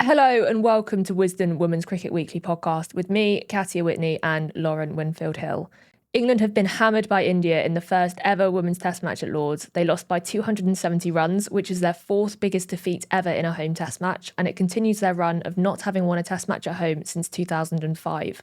Hello and welcome to Wisden Women's Cricket Weekly podcast with me, Katya Whitney and Lauren Winfield-Hill. England have been hammered by India in the first ever women's test match at Lords. They lost by 270 runs, which is their fourth biggest defeat ever in a home test match, and it continues their run of not having won a test match at home since 2005.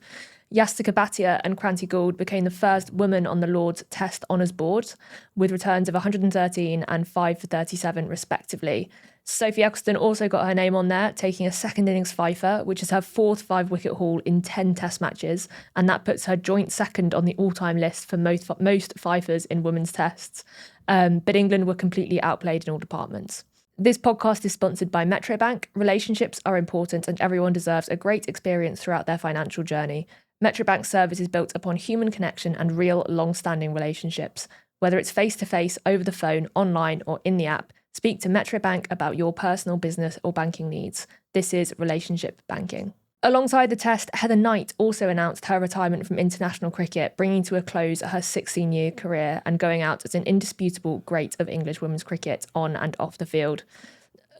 Katya and Kranti Gould became the first women on the Lords Test Honours Board, with returns of 113 and 5 for 37 respectively. Sophie Ecclestone also got her name on there, taking a second innings fifer, which is her fourth 5-wicket haul in 10 test matches, and that puts her joint second on the all-time list for most fifers in women's tests. But England were completely outplayed in all departments. This podcast is sponsored by Metro Bank. Relationships are important and everyone deserves a great experience throughout their financial journey. Metro Bank's service is built upon human connection and real long-standing relationships. Whether it's face-to-face, over the phone, online or in the app, speak to Metro Bank about your personal business or banking needs. This is relationship banking. Alongside the test, Heather Knight also announced her retirement from international cricket, bringing to a close her 16-year career and going out as an indisputable great of English women's cricket on and off the field.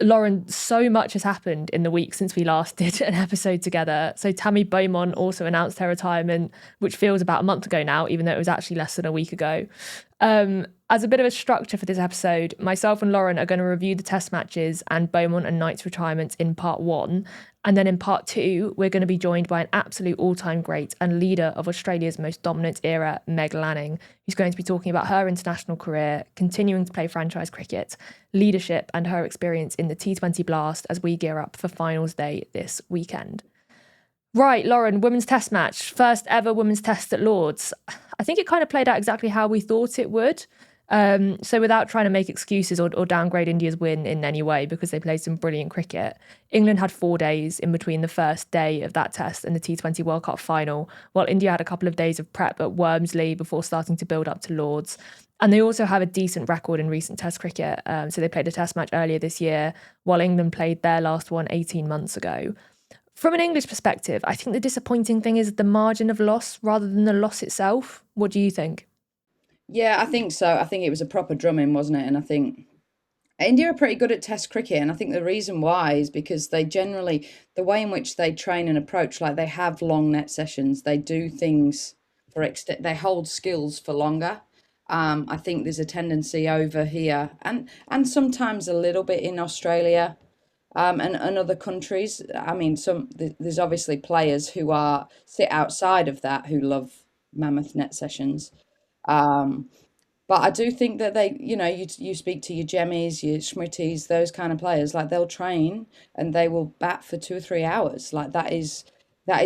Lauren, so much has happened in the week since we last did an episode together. So Tammy Beaumont also announced her retirement, which feels about a month ago now, even though it was actually less than a week ago. As a bit of a structure for this episode, myself and Lauren are going to review the test matches and Beaumont and Knight's retirements in part 1. And then in part 2, we're going to be joined by an absolute all-time great and leader of Australia's most dominant era, Meg Lanning, who's going to be talking about her international career, continuing to play franchise cricket, leadership and her experience in the T20 Blast as we gear up for finals day this weekend. Right, Lauren, women's test match, first ever women's test at Lords. I think it kind of played out exactly how we thought it would. So without trying to make excuses or downgrade India's win in any way, because they played some brilliant cricket, England had 4 days in between the first day of that test and the T20 World Cup final, while India had a couple of days of prep at Wormsley before starting to build up to Lords. And they also have a decent record in recent test cricket. So they played a test match earlier this year, while England played their last one 18 months ago. From an English perspective, I think the disappointing thing is the margin of loss rather than the loss itself. What do you think? Yeah, I think so. I think it was a proper drumming, wasn't it? And I think India are pretty good at test cricket. And I think the reason why is because they generally, the way in which they train and approach, like they have long net sessions, they do things they hold skills for longer. I think there's a tendency over here and sometimes a little bit in Australia and other countries. I mean, there's obviously players who sit outside of that who love mammoth net sessions. But I do think that you speak to your Jemmies, your Smritis, those kind of players, like they'll train and they will bat for 2 or 3 hours. Like that is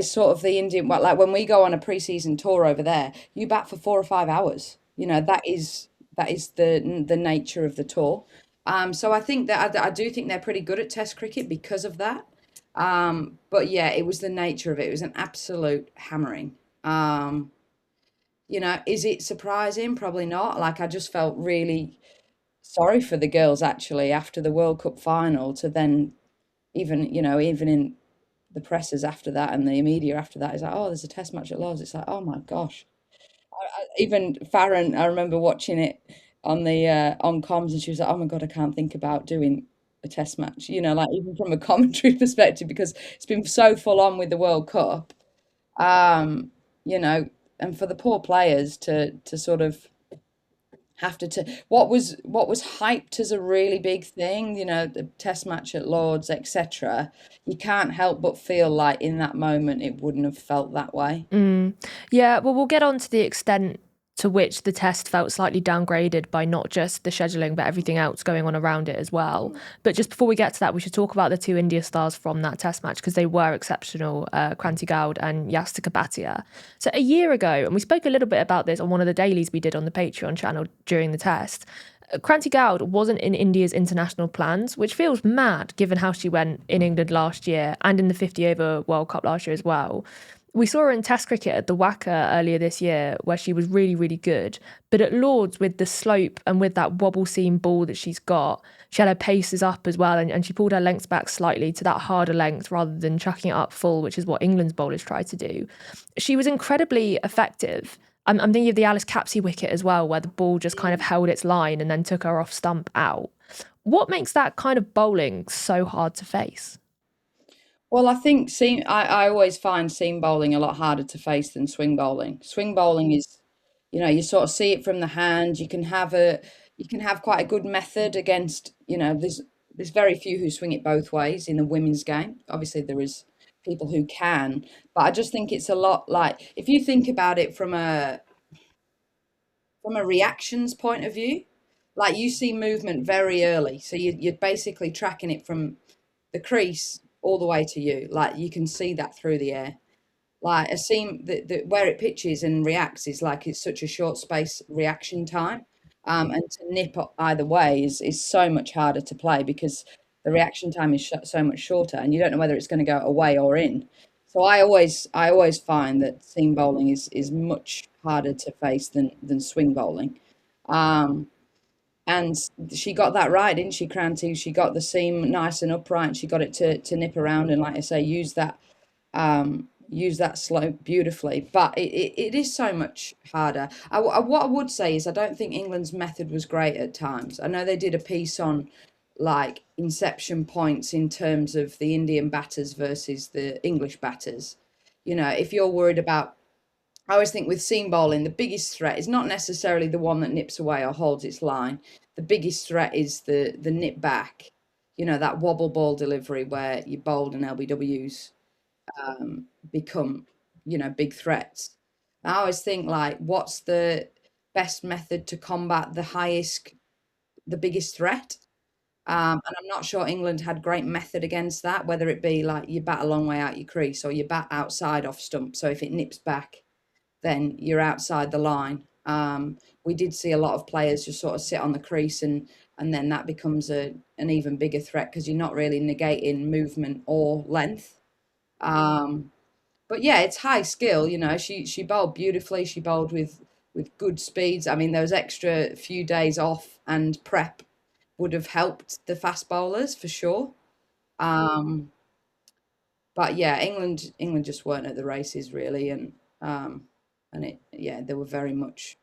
sort of the Indian, like when we go on a pre-season tour over there, you bat for 4 or 5 hours. That is the nature of the tour. So I think that I do think they're pretty good at test cricket because of that. But yeah, it was the nature of it. It was an absolute hammering. Is it surprising? Probably not. Like, I just felt really sorry for the girls actually after the World Cup final to then even in the presses after that and the media after that is like, oh, there's a test match at Lords. It's like, oh my gosh. Even Farron, I remember watching it on the on comms and she was like, oh my God, I can't think about doing a test match, like even from a commentary perspective, because it's been so full on with the World Cup. Um, you know, and for the poor players to sort of have what was hyped as a really big thing, the test match at Lords, etc. You can't help but feel like in that moment it wouldn't have felt that way. Yeah, well, we'll get on to the extent to which the test felt slightly downgraded by not just the scheduling, but everything else going on around it as well. But just before we get to that, we should talk about the 2 India stars from that test match because they were exceptional, Kranti Gould and Katya. So a year ago, and we spoke a little bit about this on one of the dailies we did on the Patreon channel during the test, Kranti Gould wasn't in India's international plans, which feels mad given how she went in England last year and in the 50-over World Cup last year as well. We saw her in Test cricket at the WACA earlier this year, where she was really, really good. But at Lords, with the slope and with that wobble seam ball that she's got, she had her paces up as well, and she pulled her lengths back slightly to that harder length rather than chucking it up full, which is what England's bowlers try to do. She was incredibly effective. I'm thinking of the Alice Capsey wicket as well, where the ball just kind of held its line and then took her off stump out. What makes that kind of bowling so hard to face? Well, I think I always find seam bowling a lot harder to face than swing bowling. Swing bowling is, you sort of see it from the hand. You can have quite a good method against, there's very few who swing it both ways in the women's game. Obviously, there is people who can, but I just think it's a lot like if you think about it from a reactions point of view, like you see movement very early, so you're basically tracking it from the crease all the way to you. Like you can see that through the air. Like a seam that where it pitches and reacts is like it's such a short space reaction time. And to nip either way is so much harder to play because the reaction time is so much shorter, and you don't know whether it's going to go away or in. So I always find that seam bowling is much harder to face than swing bowling. Um, and she got that right, didn't she, Cranty? She got the seam nice and upright, and she got it to nip around and, like I say, use that slope beautifully. But it is so much harder. What I would say is I don't think England's method was great at times. I know they did a piece on like inception points in terms of the Indian batters versus the English batters. If you're worried about I always think with seam bowling, the biggest threat is not necessarily the one that nips away or holds its line. The biggest threat is the nip back, that wobble ball delivery where your bowled and LBWs become, big threats. I always think like, what's the best method to combat the biggest threat? And I'm not sure England had great method against that, whether it be like you bat a long way out your crease or you bat outside off stump. So if it nips back, then you're outside the line. We did see a lot of players just sort of sit on the crease, and then that becomes an even bigger threat because you're not really negating movement or length. Um, but yeah, it's high skill. She bowled beautifully. She bowled with good speeds. I mean, those extra few days off and prep would have helped the fast bowlers for sure. Um, but yeah, England just weren't at the races really, um, and they were very much.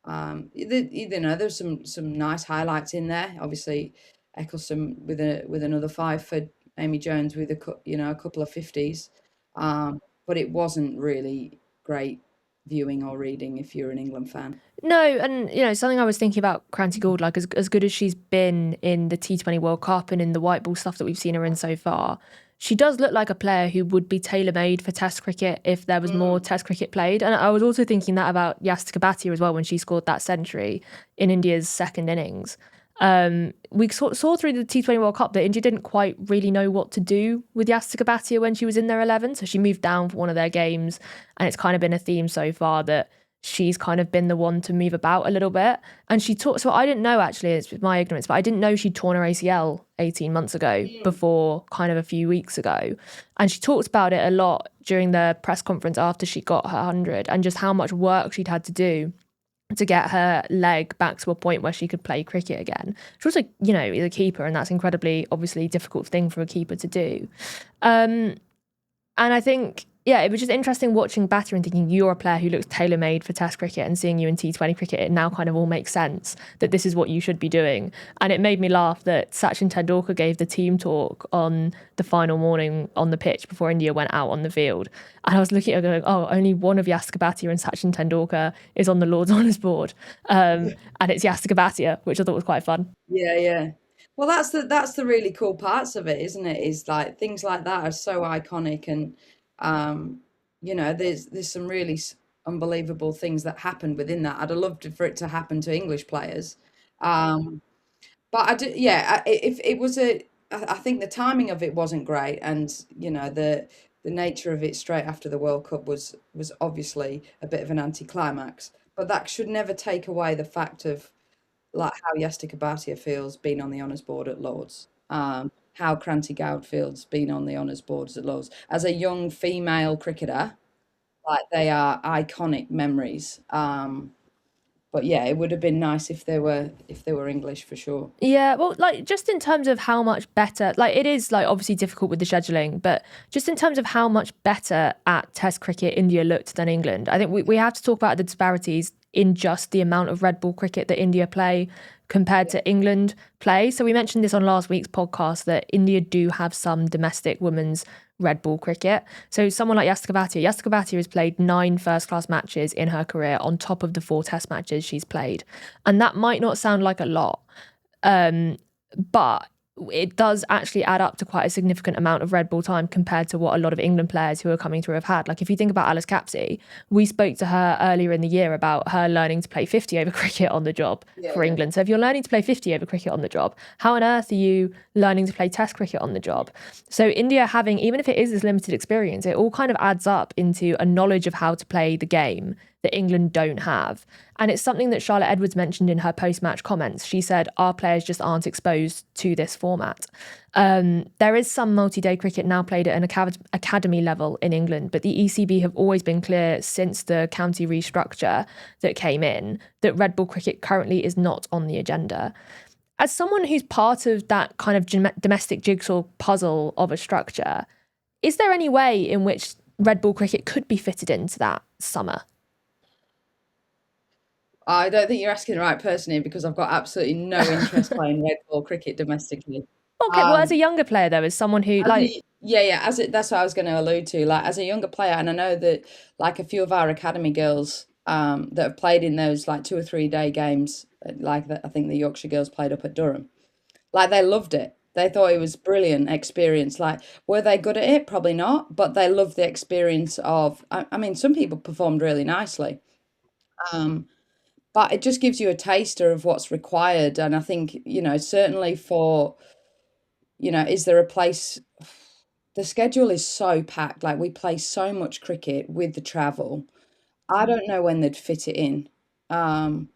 There's some nice highlights in there. Obviously, Eccleston with another five for Amy Jones with a couple of fifties, but it wasn't really great viewing or reading if you're an England fan. No, and something I was thinking about Cranty Gould, like as good as she's been in the T20 World Cup and in the white ball stuff that we've seen her in so far, she does look like a player who would be tailor-made for Test cricket if there was more Test cricket played. And I was also thinking that about Yastika Bhatia as well when she scored that century in India's second innings. We saw through the T20 World Cup that India didn't quite really know what to do with Yastika Bhatia when she was in their 11, so she moved down for one of their games, and it's kind of been a theme so far that she's kind of been the one to move about a little bit. And so I didn't know, actually, it's my ignorance, but I didn't know she'd torn her ACL 18 months ago before kind of a few weeks ago. And she talked about it a lot during the press conference after she got her 100 and just how much work she'd had to do to get her leg back to a point where she could play cricket again. She also, is a keeper, and that's incredibly, obviously, difficult thing for a keeper to do. And I think, yeah, it was just interesting watching Bhatia and thinking you're a player who looks tailor-made for Test cricket, and seeing you in T20 cricket, it now kind of all makes sense that this is what you should be doing. And it made me laugh that Sachin Tendulkar gave the team talk on the final morning on the pitch before India went out on the field. And I was looking at it going, oh, only one of Yastika Bhatia and Sachin Tendulkar is on the Lord's Honours board. And it's Yastika Bhatia, which I thought was quite fun. Yeah, yeah. Well, that's the really cool parts of it, isn't it? Is like things like that are so iconic, and there's some really unbelievable things that happened within that. I'd have loved for it to happen to English players, um, but I do, yeah. If it was I think the timing of it wasn't great, and the nature of it straight after the World Cup was obviously a bit of an anticlimax. But that should never take away the fact of like how Yastika Bhatia feels being on the honours board at Lords. How Kranti Goud feels being on the honours boards at Lords. As a young female cricketer, like they are iconic memories. But yeah, it would have been nice if they were English for sure. Yeah, well, like just in terms of how much better, like it is like obviously difficult with the scheduling, but just in terms of how much better at Test cricket India looked than England, I think we have to talk about the disparities in just the amount of red ball cricket that India play compared to England play. So we mentioned this on last week's podcast that India do have some domestic women's red ball cricket. So someone like Yastika Bhatia has played 9 first-class matches in her career on top of the 4 test matches she's played. And that might not sound like a lot, but it does actually add up to quite a significant amount of red ball time compared to what a lot of England players who are coming through have had. Like if you think about Alice Capsey, we spoke to her earlier in the year about her learning to play 50 over cricket on the job for England. So if you're learning to play 50 over cricket on the job, how on earth are you learning to play test cricket on the job? So India having, even if it is this limited experience, it all kind of adds up into a knowledge of how to play the game that England don't have. And it's something that Charlotte Edwards mentioned in her post-match comments. She said, our players just aren't exposed to this format. There is some multi-day cricket now played at an academy level in England, but the ECB have always been clear since the county restructure that came in that red ball cricket currently is not on the agenda. As someone who's part of that kind of domestic jigsaw puzzle of a structure, is there any way in which red ball cricket could be fitted into that summer? I don't think you're asking the right person here because I've got absolutely no interest playing red ball cricket domestically. Okay, well, as a younger player, though, as someone who that's what I was going to allude to. Like as a younger player, and I know that like a few of our academy girls that have played in those like 2 or 3 day games, like I think the Yorkshire girls played up at Durham. Like they loved it. They thought it was brilliant experience. Like, were they good at it? Probably not, but they loved the experience of. I mean, some people performed really nicely. But it just gives you a taster of what's required. And I think, certainly for, is there a place? The schedule is so packed. Like we play so much cricket with the travel. I don't know when they'd fit it in. Um,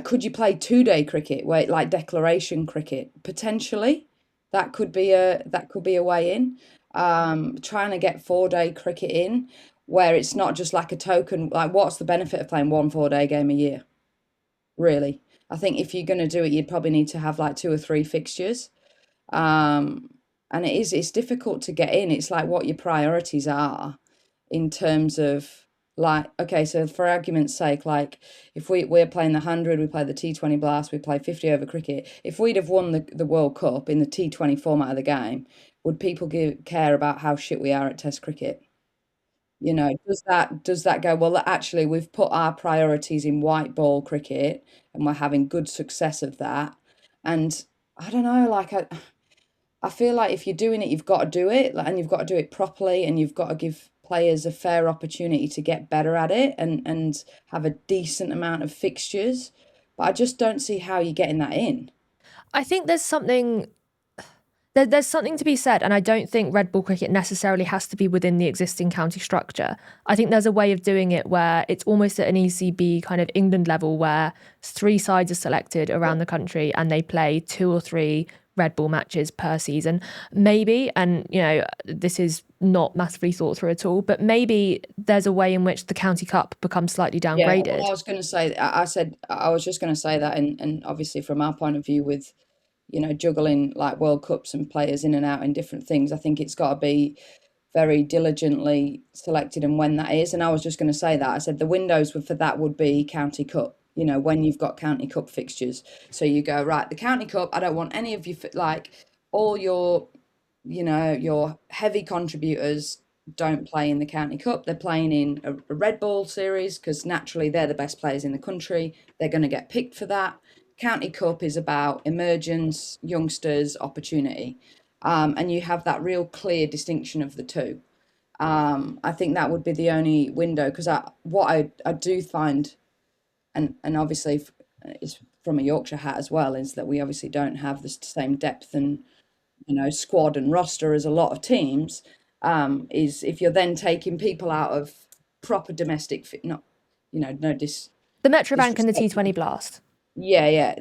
could you play 2 day cricket, where like declaration cricket? Potentially, that could be a way in. Trying to get 4 day cricket in, where it's not just like a token. Like, what's the benefit of playing one 4 day game a year? Really, I think if you're going to do it, you'd probably need to have like 2 or 3 fixtures. Um, and it's difficult to get in. It's like what your priorities are in terms of like, okay, so for argument's sake, like if we're playing the 100, we play the T20 Blast, we play 50 over cricket. If we'd have won the World Cup in the T20 format of the game, would people care about how shit we are at Test cricket? Does that go, well, actually, we've put our priorities in white ball cricket and we're having good success of that. And I don't know, like I feel like if you're doing it, you've got to do it, like, and you've got to do it properly, and you've got to give players a fair opportunity to get better at it and have a decent amount of fixtures. But I just don't see how you're getting that in. I think there's something to be said, and I don't think red ball cricket necessarily has to be within the existing county structure. I think there's a way of doing it where it's almost at an ECB kind of England level, where 3 sides are selected around the country and they play 2 or 3 red ball matches per season. Maybe, and this is not massively thought through at all, but maybe there's a way in which the county cup becomes slightly downgraded. Yeah, well, I was going to say, I was just going to say that, and obviously from our point of view with, juggling like World Cups and players in and out in different things, I think it's got to be very diligently selected and when that is. And I was just going to say that. I said the windows for that would be County Cup, when you've got County Cup fixtures. So you go, right, the County Cup, I don't want any of you, like all your, your heavy contributors don't play in the County Cup. They're playing in a red ball series because naturally they're the best players in the country. They're going to get picked for that. County Cup is about emergence, youngsters, opportunity. And you have that real clear distinction of the two. I think that would be the only window, because I do find, and obviously it's from a Yorkshire hat as well, is that we obviously don't have the same depth and squad and roster as a lot of teams. Is if you're then taking people out of proper domestic, not no the Metrobank and the T20 Blast. Yeah,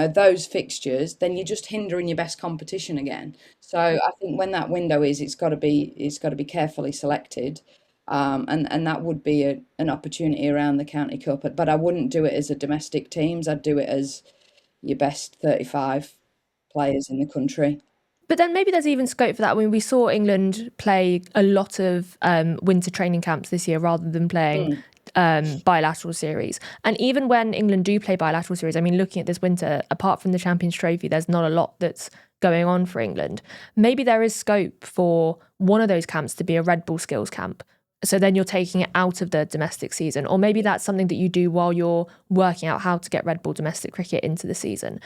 those fixtures, then you're just hindering your best competition again. So I think when that window is, it's got to be carefully selected, and that would be an opportunity around the County Cup. But I wouldn't do it as a domestic teams. I'd do it as your best 35 players in the country. But then maybe there's even scope for that. I mean, we saw England play a lot of winter training camps this year rather than playing bilateral series. And even when England do play bilateral series, I mean, looking at this winter, apart from the Champions Trophy, there's not a lot that's going on for England. Maybe there is scope for one of those camps to be a Red Bull skills camp. So then you're taking it out of the domestic season. Or maybe that's something that you do while you're working out how to get Red Bull domestic cricket into the season.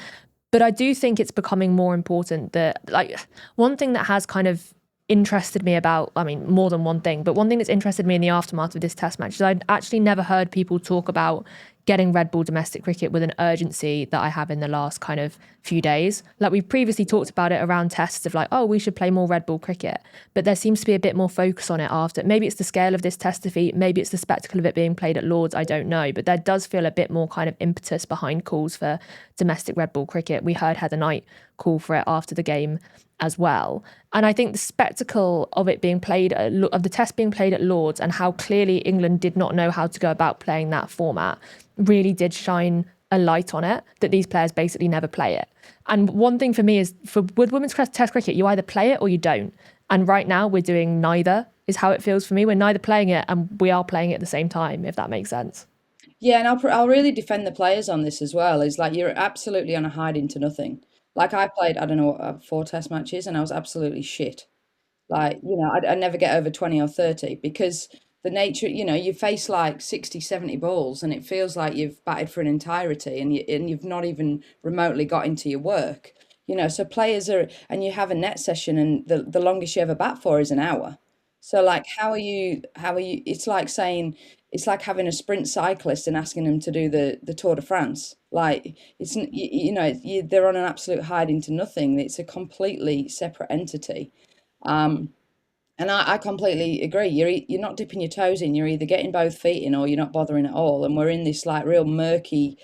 But I do think it's becoming more important that, like, one thing that has kind of interested me about, I mean, more than one thing, but one thing that's interested me in the aftermath of this test match is I'd actually never heard people talk about getting Red Bull domestic cricket with an urgency that I have in the last kind of few days. Like, we've previously talked about it around tests of like, oh, we should play more Red Bull cricket. But there seems to be a bit more focus on it after. Maybe it's the scale of this test defeat. Maybe it's the spectacle of it being played at Lords. I don't know. But there does feel a bit more kind of impetus behind calls for domestic Red Bull cricket. We heard Heather Knight call for it after the game as well. And I think the spectacle of it being played, of the test being played at Lords, and how clearly England did not know how to go about playing that format, really did shine a light on it, that these players basically never play it. And one thing for me is, with women's test cricket, you either play it or you don't. And right now we're doing neither, is how it feels for me. We're neither playing it and we are playing it at the same time, if that makes sense. Yeah, and I'll really defend the players on this as well. Is like, you're absolutely on a hiding to nothing. Like, I played, I don't know, 4 test matches, and I was absolutely shit. Like, I never get over 20 or 30 because the nature, you face like 60, 70 balls and it feels like you've batted for an entirety, and you've not even remotely got into your work. So players are, and you have a net session, and the longest you ever bat for is an hour. So like, how are you, it's like having a sprint cyclist and asking them to do the Tour de France. Like, they're on an absolute hiding to nothing. It's a completely separate entity. And I completely agree. You're not dipping your toes in. You're either getting both feet in or you're not bothering at all. And we're in this like real murky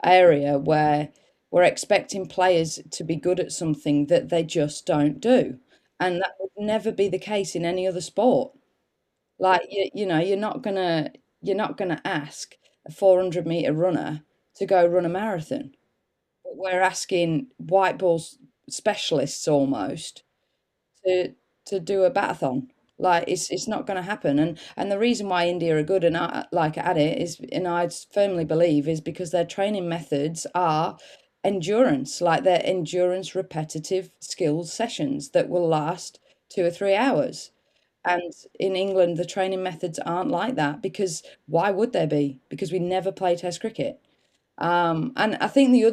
area where we're expecting players to be good at something that they just don't do. And that would never be the case in any other sport. Like, you're not gonna ask a 400-meter runner to go run a marathon. But we're asking white balls specialists almost to do a batathon. Like, it's not going to happen. And the reason why India are good and like at it is, and I firmly believe, is because their training methods are endurance, like their endurance repetitive skills sessions that will last 2 or 3 hours. And in England, the training methods aren't like that, because why would there be? Because we never play Test cricket. And I think the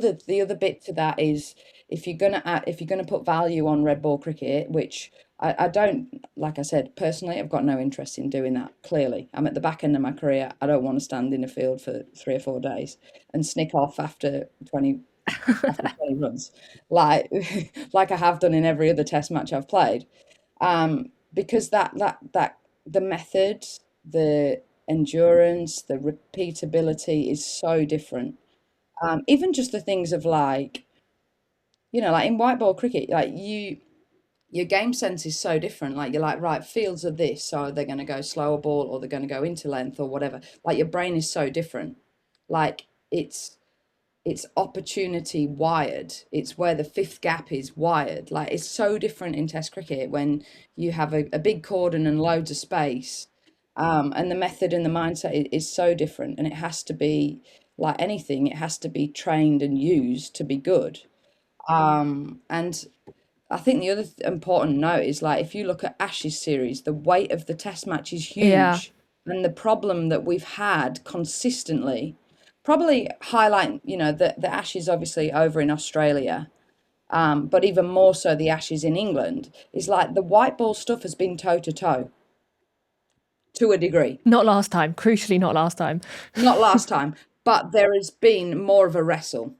other bit to that is, if you're gonna put value on red ball cricket, which I don't, like I said, personally, I've got no interest in doing that. Clearly, I'm at the back end of my career. I don't want to stand in a field for 3 or 4 days and snick off after 20 runs, like like I have done in every other Test match I've played. Because that the method, the endurance, the repeatability is so different. Even just the things of like, like in white ball cricket, like your game sense is so different. Like, you're like, right, fields are this, so they're going to go slower ball or they're going to go into length or whatever. Like, your brain is so different. Like, it's opportunity wired. It's where the fifth gap is wired. Like, it's so different in Test cricket when you have a big cordon and loads of space. And the method and the mindset is so different, and it has to be, like anything, it has to be trained and used to be good. And I think the other important note is, like, if you look at Ashes series, the weight of the Test match is Yeah. huge, and the problem that we've had consistently, probably highlight, the Ashes obviously over in Australia, but even more so the Ashes in England, is like the white ball stuff has been toe to toe to a degree. Not last time. Crucially, not last time. Not last time, but there has been more of a wrestle.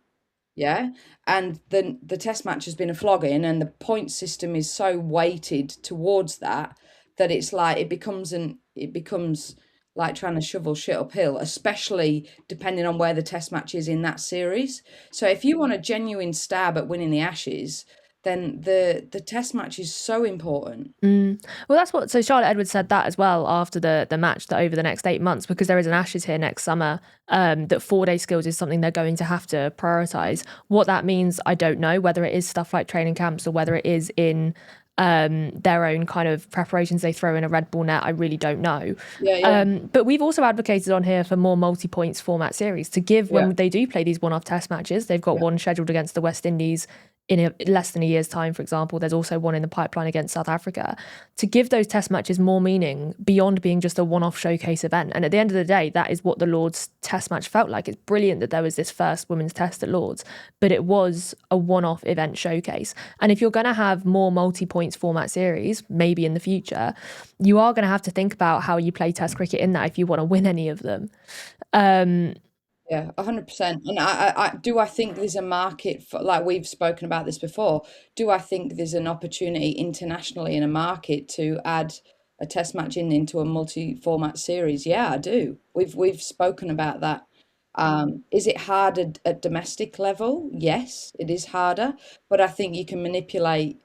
Yeah. And the test match has been a flogging, and the point system is so weighted towards that it's like it becomes like trying to shovel shit uphill, especially depending on where the test match is in that series. So if you want a genuine stab at winning the Ashes, then the test match is so important. Well, that's what. So Charlotte Edwards said that as well after the match, that over the next 8 months, because there is an Ashes here next summer, that 4-day skills is something they're going to have to prioritise. What that means, I don't know. Whether it is stuff like training camps or whether it is in their own kind of preparations they throw in a red ball net. I really don't know. Yeah. But we've also advocated on here for more multi-points format series to give Yeah. when they do play these one-off test matches. They've got one scheduled against the West Indies in less than a year's time, for example. There's also one in the pipeline against South Africa, to give those test matches more meaning beyond being just a one-off showcase event. And at the end of the day, that is what the Lord's test match felt like. It's brilliant that there was this first women's test at Lord's, but it was a one-off event showcase. And if you're going to have more multi-points format series, maybe in the future, you are going to have to think about how you play test cricket in that if you want to win any of them. Yeah, 100%. And I think there's a market for, like we've spoken about this before, do I think there's an opportunity internationally in a market to add a test match into a multi-format series? Yeah, I do. We've spoken about that. Is it harder at domestic level? Yes, it is harder, but I think you can manipulate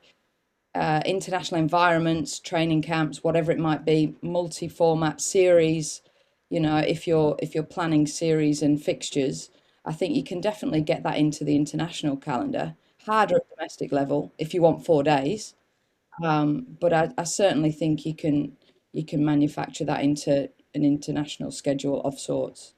international environments, training camps, whatever it might be, multi-format series. If you're planning series and fixtures, I think you can definitely get that into the international calendar. Harder at domestic level if you want 4 days, but I certainly think you can manufacture that into an international schedule of sorts.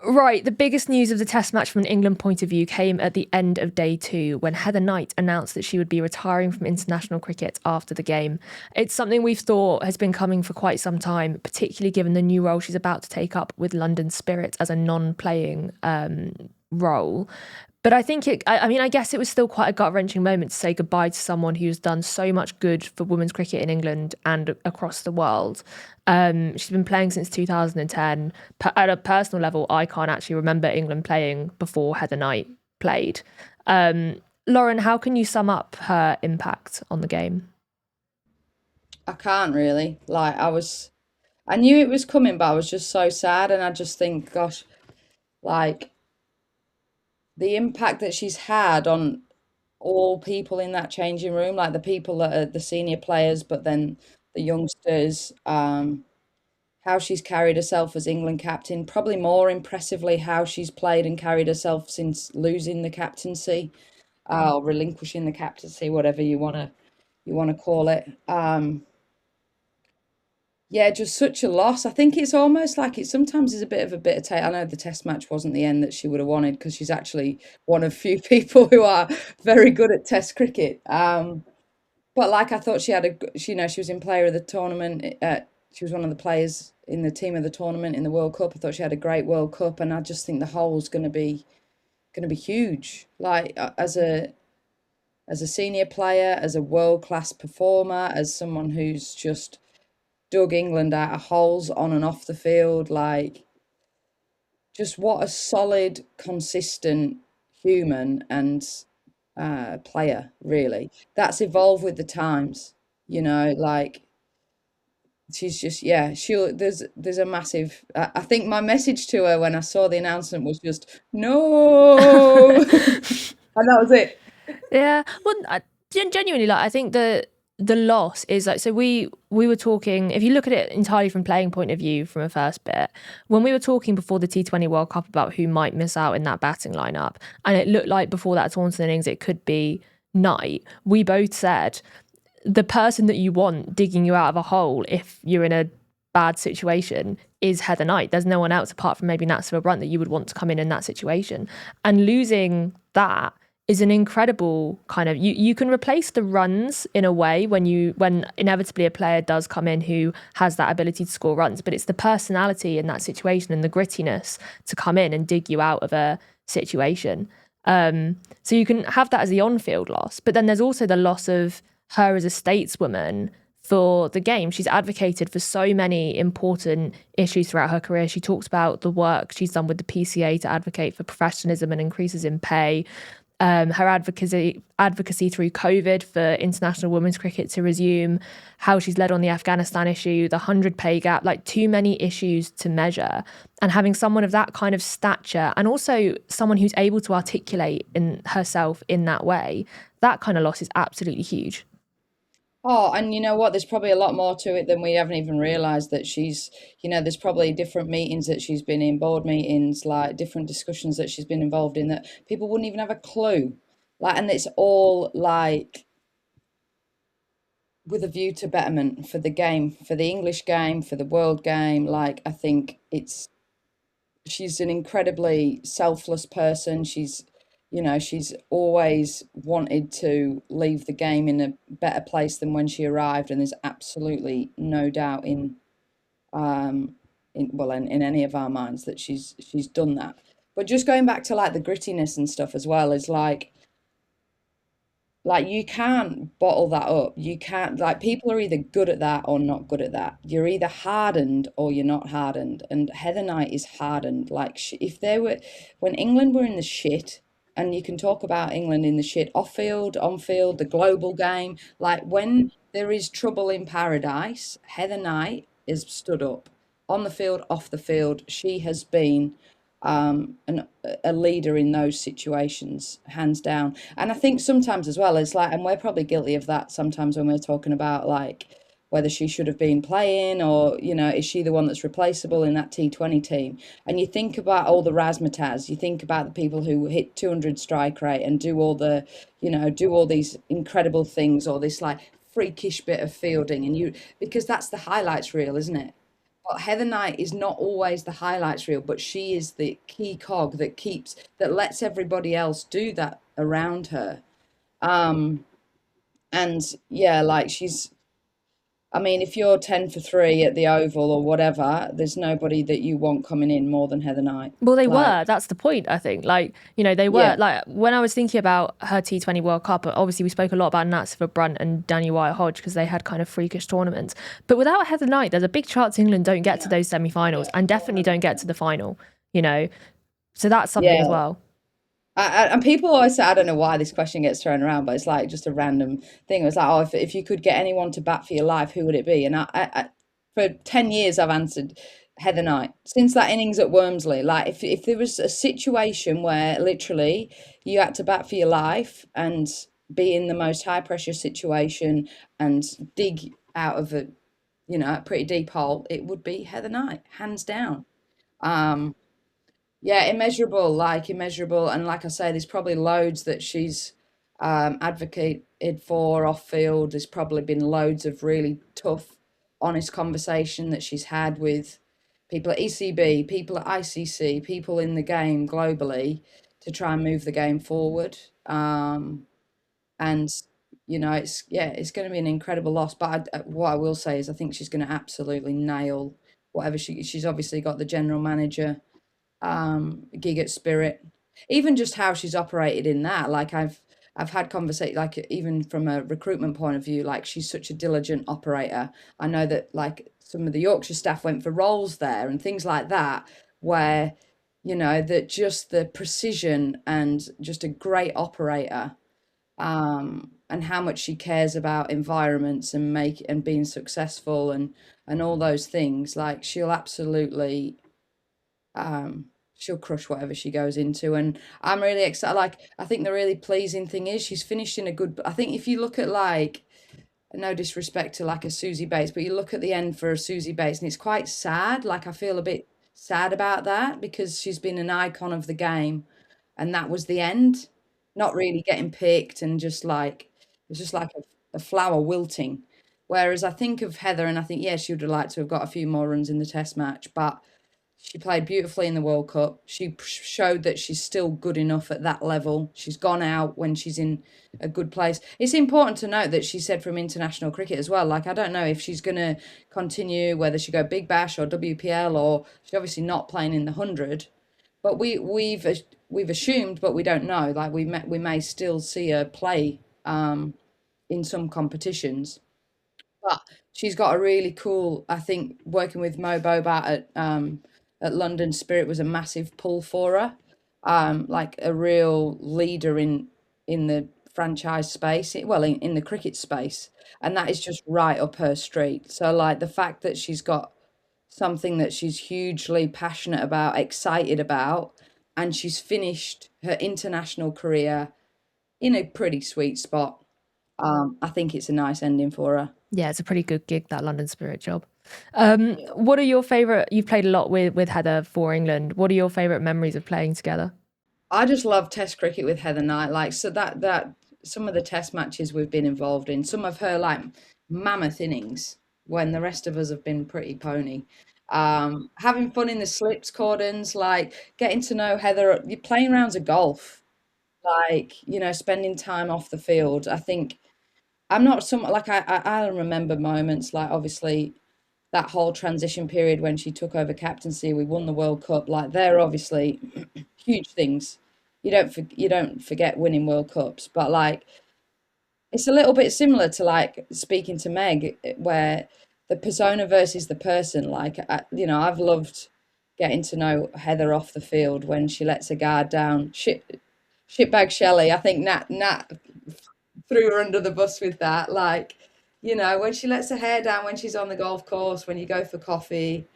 Right, the biggest news of the test match from an England point of view came at the end of day 2 when Heather Knight announced that she would be retiring from international cricket after the game. It's something we've thought has been coming for quite some time, particularly given the new role she's about to take up with London Spirit as a non-playing role. But I think I guess it was still quite a gut-wrenching moment to say goodbye to someone who's done so much good for women's cricket in England and across the world. She's been playing since 2010. At a personal level, I can't actually remember England playing before Heather Knight played. Lauren, how can you sum up her impact on the game? I can't really. I knew it was coming, but I was just so sad, and I just think, gosh, like the impact that she's had on all people in that changing room, like the people that are the senior players, but then the youngsters, how she's carried herself as England captain, probably more impressively how she's played and carried herself since losing the captaincy, or relinquishing the captaincy, whatever you want to call it. Yeah, just such a loss. I think it's almost like it sometimes is a bit of a bitter taste. I know the test match wasn't the end that she would have wanted because she's actually one of few people who are very good at test cricket. But like I thought she had she was in player of the tournament. She was one of the players in the team of the tournament in the World Cup. I thought she had a great World Cup, and I just think the hole's going to be huge. Like as a senior player, as a world class performer, as someone who's just dug England out of holes on and off the field, like just what a solid, consistent human and player, really. That's evolved with the times, like she's just, yeah, there's a massive, I think my message to her when I saw the announcement was just, no. And that was it. Yeah, well, genuinely, like I think the loss is like, so we were talking, if you look at it entirely from playing point of view from a first bit, when we were talking before the T20 World Cup about who might miss out in that batting lineup, and it looked like before that Taunton innings it could be Knight, we both said the person that you want digging you out of a hole if you're in a bad situation is Heather Knight. There's no one else apart from maybe Natsua Brunt that you would want to come in that situation. And losing that is an incredible kind of, you can replace the runs in a way when inevitably a player does come in who has that ability to score runs, but it's the personality in that situation and the grittiness to come in and dig you out of a situation. So you can have that as the on-field loss, but then there's also the loss of her as a stateswoman for the game. She's advocated for so many important issues throughout her career. She talks about the work she's done with the PCA to advocate for professionalism and increases in pay. Her advocacy through COVID for international women's cricket to resume, how she's led on the Afghanistan issue, the 100 pay gap, like too many issues to measure. And having someone of that kind of stature and also someone who's able to articulate in herself in that way, that kind of loss is absolutely huge. Oh, and you know what? There's probably a lot more to it than we haven't even realized that there's probably different meetings that she's been in, board meetings, like different discussions that she's been involved in that people wouldn't even have a clue. Like, and it's all like with a view to betterment for the game, for the English game, for the world game. Like, I think she's an incredibly selfless person. She's always wanted to leave the game in a better place than when she arrived, and there's absolutely no doubt um, in any of our minds that she's done that. But just going back to like the grittiness and stuff as well is like you can't bottle that up. You can't, like, people are either good at that or not good at that. You're either hardened or you're not hardened. And Heather Knight is hardened. Like, if there were, when England were in the shit, and you can talk about England in the shit off field, on field, the global game, like when there is trouble in paradise, Heather Knight is stood up on the field, off the field. She has been a leader in those situations, hands down. And I think sometimes as well, it's like, and we're probably guilty of that sometimes when we're talking about like whether she should have been playing, or, is she the one that's replaceable in that T20 team? And you think about all the razzmatazz, you think about the people who hit 200 strike rate and do all do all these incredible things, or this like freakish bit of fielding, because that's the highlights reel, isn't it? But Heather Knight is not always the highlights reel, but she is the key cog that lets everybody else do that around her. Um, and yeah, like I mean, if you're 10 for 3 at the Oval or whatever, there's nobody that you want coming in more than Heather Knight. Well, they Like, were. That's the point, I think. Like, they were. yeah, Like, when I was thinking about her T20 World Cup, obviously we spoke a lot about Nat Brunt and Danny Wyatt-Hodge because they had kind of freakish tournaments. But without Heather Knight, there's a big chance England don't get to those semi-finals and definitely don't get to the final, you know? So that's something as yeah. well. And people always say, I don't know why this question gets thrown around, but it's like just a random thing. It was like, oh, if you could get anyone to bat for your life, who would it be? And for 10 years, I've answered Heather Knight since that innings at Wormsley. Like, if there was a situation where literally you had to bat for your life and be in the most high pressure situation and dig out of a pretty deep hole, it would be Heather Knight, hands down. Um, yeah, immeasurable. And like I say, there's probably loads that she's advocated for off field. There's probably been loads of really tough, honest conversation that she's had with people at ECB, people at ICC, people in the game globally to try and move the game forward. And it's going to be an incredible loss. But what I will say is, I think she's going to absolutely nail whatever she's obviously got the general manager gig at Spirit, even just how she's operated in that. Like, I've had conversation, like, even from a recruitment point of view, like, she's such a diligent operator. I know that like some of the Yorkshire staff went for roles there and things like that, where that just the precision and just a great operator, and how much she cares about environments and being successful and all those things. Like, um, she'll crush whatever she goes into, and I'm really excited. Like, I think the really pleasing thing is she's finished in a good. I think if you look at, like, no disrespect to like a Susie Bates, but you look at the end for a Susie Bates, and it's quite sad. Like, I feel a bit sad about that because she's been an icon of the game, and that was the end. Not really getting picked, and just like it's just like a flower wilting. Whereas I think of Heather, and I think, yeah, she would have liked to have got a few more runs in the Test match, but she played beautifully in the World Cup. She showed that she's still good enough at that level. She's gone out when she's in a good place. It's important to note that she said from international cricket as well. Like, I don't know if she's going to continue, whether she go Big Bash or WPL, or she's obviously not playing in the 100. But we've assumed, but we don't know. Like, we may still see her play in some competitions. But she's got a really cool. I think working with Mo Bobat at London Spirit was a massive pull for her. Like a real leader in the franchise space, in the cricket space, and that is just right up her street. So, like, the fact that she's got something that she's hugely passionate about, excited about, and she's finished her international career in a pretty sweet spot. I think it's a nice ending for her. Yeah, it's a pretty good gig, that London Spirit job. What are your favourite? You've played a lot with Heather for England. What are your favourite memories of playing together? I just love Test cricket with Heather Knight. Like, so that some of the Test matches we've been involved in, some of her like mammoth innings when the rest of us have been pretty pony. Having fun in the slips, cordons, like getting to know Heather, you're playing rounds of golf, like, spending time off the field. I think I'm not some like I remember moments like obviously that whole transition period when she took over captaincy, we won the World Cup. Like they're obviously huge things. You don't forget winning World Cups, but like it's a little bit similar to like speaking to Meg, where the persona versus the person. Like I've loved getting to know Heather off the field when she lets her guard down. Shitbag Shelley, I think Nat threw her under the bus with that. Like, when she lets her hair down when she's on the golf course, when you go for coffee,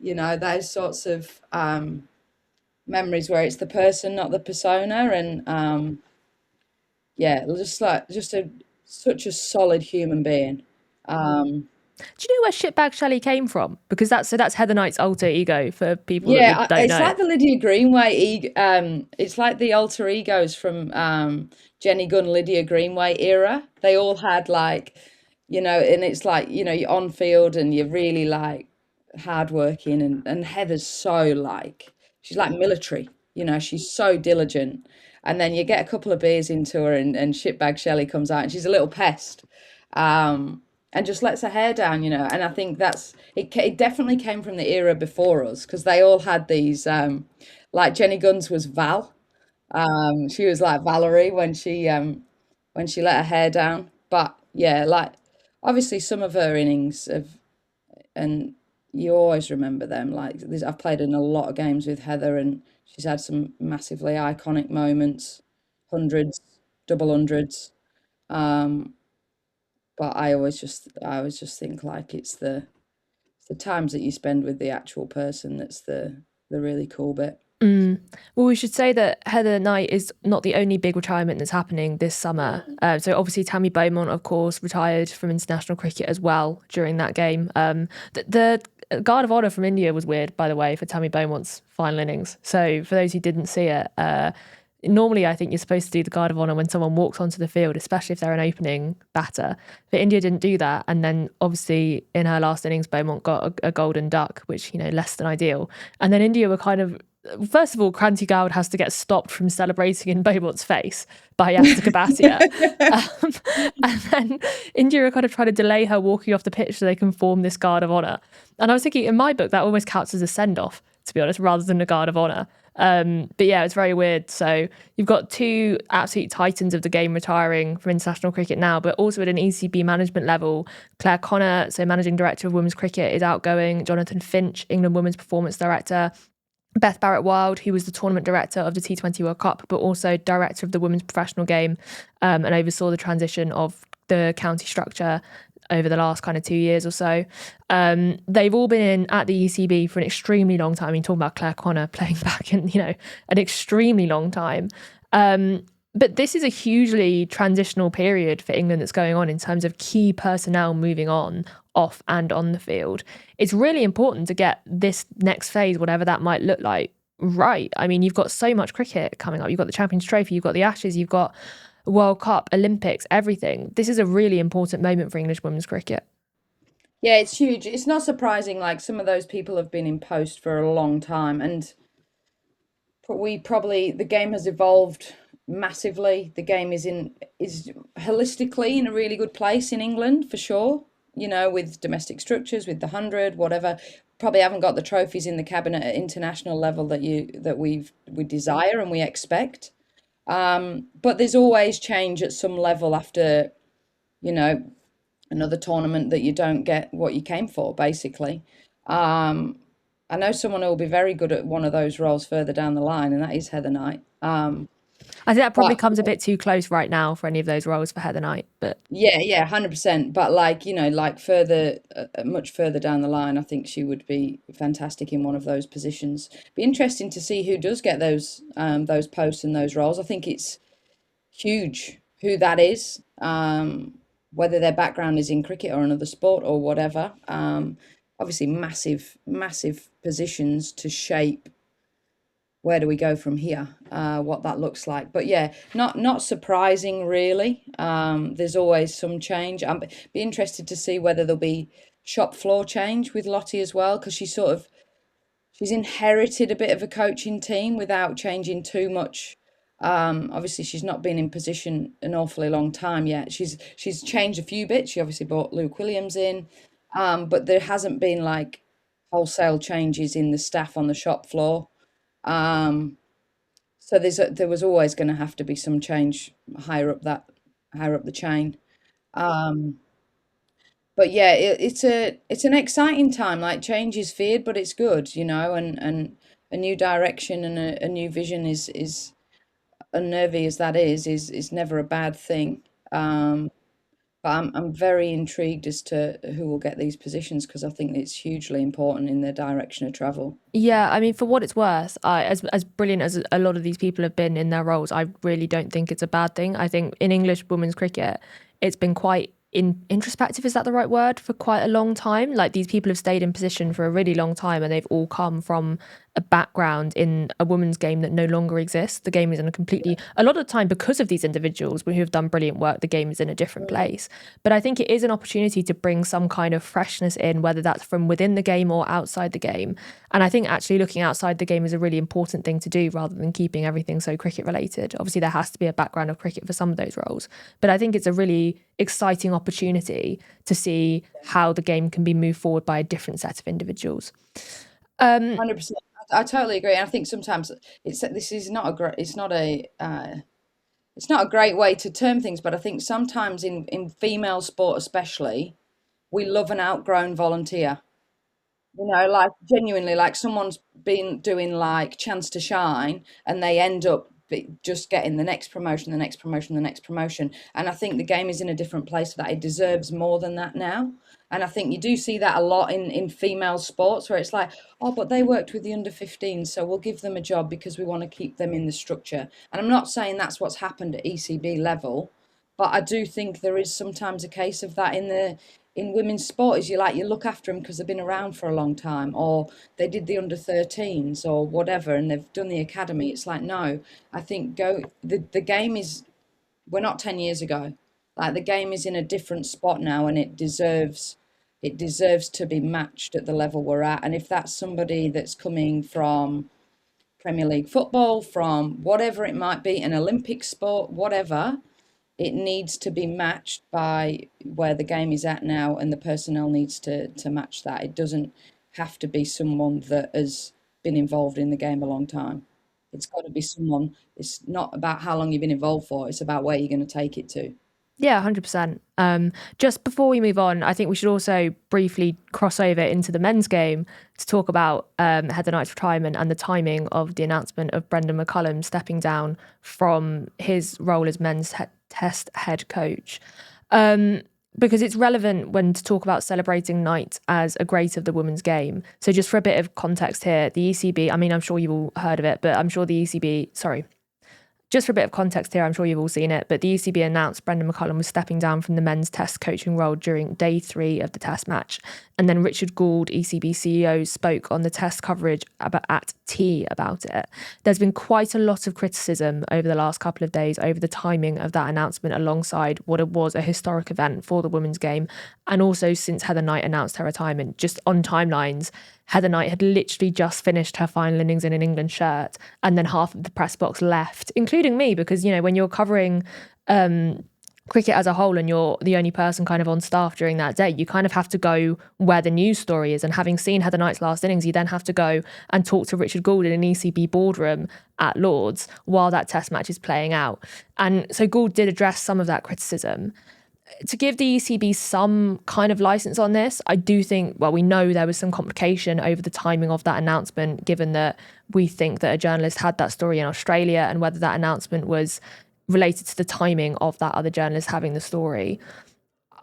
those sorts of memories where it's the person, not the persona. And yeah, just a such a solid human being. Do you know where Shitbag Shelley came from? Because that's Heather Knight's alter ego for people that Yeah, don't it's know. like the Lydia Greenway. It's like the alter egos from Jenny Gunn, Lydia Greenway era. They all had like, and it's like you're on field and you're really like hardworking, and Heather's so like she's like military. She's so diligent, and then you get a couple of beers into her, and shitbag Shelley comes out, and she's a little pest. Um, and just lets her hair down, And I think that's it. It definitely came from the era before us because they all had these. Like Jenny Gunn's was Val. She was like Valerie when she let her hair down. But yeah, like obviously some of her innings of and you always remember them. Like I've played in a lot of games with Heather, and she's had some massively iconic moments, hundreds, double hundreds. Um, but I always just think like it's the times that you spend with the actual person that's the really cool bit. Well, we should say that Heather Knight is not the only big retirement that's happening this summer. So obviously Tammy Beaumont, of course, retired from international cricket as well during that game. The Guard of Honour from India was weird, by the way, for Tammy Beaumont's final innings. So for those who didn't see it, normally I think you're supposed to do the Guard of Honour when someone walks onto the field, especially if they're an opening batter. But India didn't do that. And then obviously in her last innings, Beaumont got a golden duck, which, less than ideal. And then India were kind of, first of all, Kranti Gowd has to get stopped from celebrating in Beaumont's face by Yastika Bhatia. And then India are kind of trying to delay her walking off the pitch so they can form this Guard of Honour. And I was thinking, in my book, that almost counts as a send-off, to be honest, rather than a Guard of Honour. But yeah, it's very weird. So you've got two absolute titans of the game retiring from international cricket now, but also at an ECB management level. Claire Connor, so managing director of women's cricket, is outgoing. Jonathan Finch, England women's performance director. Beth Barrett-Wild, who was the tournament director of the T20 World Cup, but also director of the women's professional game, and oversaw the transition of the county structure over the last kind of 2 years or so. They've all been at the ECB for an extremely long time. I mean, talking about Claire Connor playing back in, an extremely long time. But this is a hugely transitional period for England that's going on in terms of key personnel moving on, off and on the field. It's really important to get this next phase, whatever that might look like, right. I mean, you've got so much cricket coming up. You've got the Champions Trophy, you've got the Ashes, you've got World Cup, Olympics, everything. This is a really important moment for English women's cricket. Yeah, it's huge. It's not surprising. Like some of those people have been in post for a long time, and the game has evolved massively. The game is holistically in a really good place in England for sure. With domestic structures, with the 100, whatever. Probably haven't got the trophies in the cabinet at international level that we desire and we expect. But there's always change at some level after, another tournament that you don't get what you came for, basically. I know someone who will be very good at one of those roles further down the line, and that is Heather Knight. I think that probably But comes a bit too close right now for any of those roles for Heather Knight. But yeah, 100%. But like, like further, much further down the line, I think she would be fantastic in one of those positions. Be interesting to see who does get those posts and those roles. I think it's huge who that is, whether their background is in cricket or another sport or whatever. Obviously, massive, massive positions to shape where do we go from here, what that looks like. But yeah, not surprising really. There's always some change. I'm be interested to see whether there'll be shop floor change with Lottie as well, because she's inherited a bit of a coaching team without changing too much. Obviously, she's not been in position an awfully long time yet. She's changed a few bits. She obviously brought Luke Williams in, but there hasn't been like wholesale changes in the staff on the shop floor. Um, so there was always going to have to be some change higher up the chain. Um, but yeah, it's an exciting time. Like change is feared, but it's good, and a new direction and a new vision is unnerving as that is never a bad thing. Um, but I'm very intrigued as to who will get these positions because I think it's hugely important in their direction of travel. Yeah, I mean, for what it's worth, as brilliant as a lot of these people have been in their roles, I really don't think it's a bad thing. I think in English women's cricket, it's been quite introspective, is that the right word, for quite a long time. Like these people have stayed in position for a really long time, and they've all come from a background in a women's game that no longer exists. The game is in a lot of the time, because of these individuals who have done brilliant work, the game is in a different place. But I think it is an opportunity to bring some kind of freshness in, whether that's from within the game or outside the game. And I think actually looking outside the game is a really important thing to do, rather than keeping everything so cricket related. Obviously, there has to be a background of cricket for some of those roles, but I think it's a really exciting opportunity to see how the game can be moved forward by a different set of individuals. 100%. I totally agree. And I think sometimes this is not a great it's not a great way to term things, but I think sometimes in female sport especially, we love an outgrown volunteer. Like genuinely, like someone's been doing like chance to shine and they end up just getting the next promotion, the next promotion, the next promotion. And I think the game is in a different place for that. It deserves more than that now. And I think you do see that a lot in female sports where it's like, oh, but they worked with the under 15, so we'll give them a job because we want to keep them in the structure. And I'm not saying that's what's happened at ECB level, but I do think there is sometimes a case of that in women's sport. Is you look after them because they've been around for a long time, or they did the under 13s or whatever, and they've done the academy. It's like, no, I think the game is, we're not 10 years ago. Like the game is in a different spot now, and it deserves to be matched at the level we're at. And if that's somebody that's coming from Premier League football, from whatever it might be, an Olympic sport, whatever, it needs to be matched by where the game is at now, and the personnel needs to match that. It doesn't have to be someone that has been involved in the game a long time. It's got to be someone, it's not about how long you've been involved for, it's about where you're going to take it to. Yeah, 100%. Just before we move on, I think we should also briefly cross over into the men's game to talk about Heather Knight's retirement and the timing of the announcement of Brendan McCullum stepping down from his role as men's test head coach. Because it's relevant when to talk about celebrating Knight as a great of the women's game. So just for a bit of context here, the ECB, I mean, I'm sure you've all heard of it, but I'm sure the ECB, sorry, just for a bit of context here, I'm sure you've all seen it, but the ECB announced Brendan McCullum was stepping down from the men's test coaching role during day 3 of the test match. And then Richard Gould, ECB CEO, spoke on the test coverage at tea about it. There's been quite a lot of criticism over the last couple of days over the timing of that announcement alongside what was a historic event for the women's game. And also since Heather Knight announced her retirement, just on timelines, Heather Knight had literally just finished her final innings in an England shirt, and then half of the press box left, including me, because, when you're covering cricket as a whole and you're the only person kind of on staff during that day, you kind of have to go where the news story is. And having seen Heather Knight's last innings, you then have to go and talk to Richard Gould in an ECB boardroom at Lord's while that test match is playing out. And so Gould did address some of that criticism. To give the ECB some kind of license on this, I do think, we know there was some complication over the timing of that announcement, given that we think that a journalist had that story in Australia and whether that announcement was related to the timing of that other journalist having the story.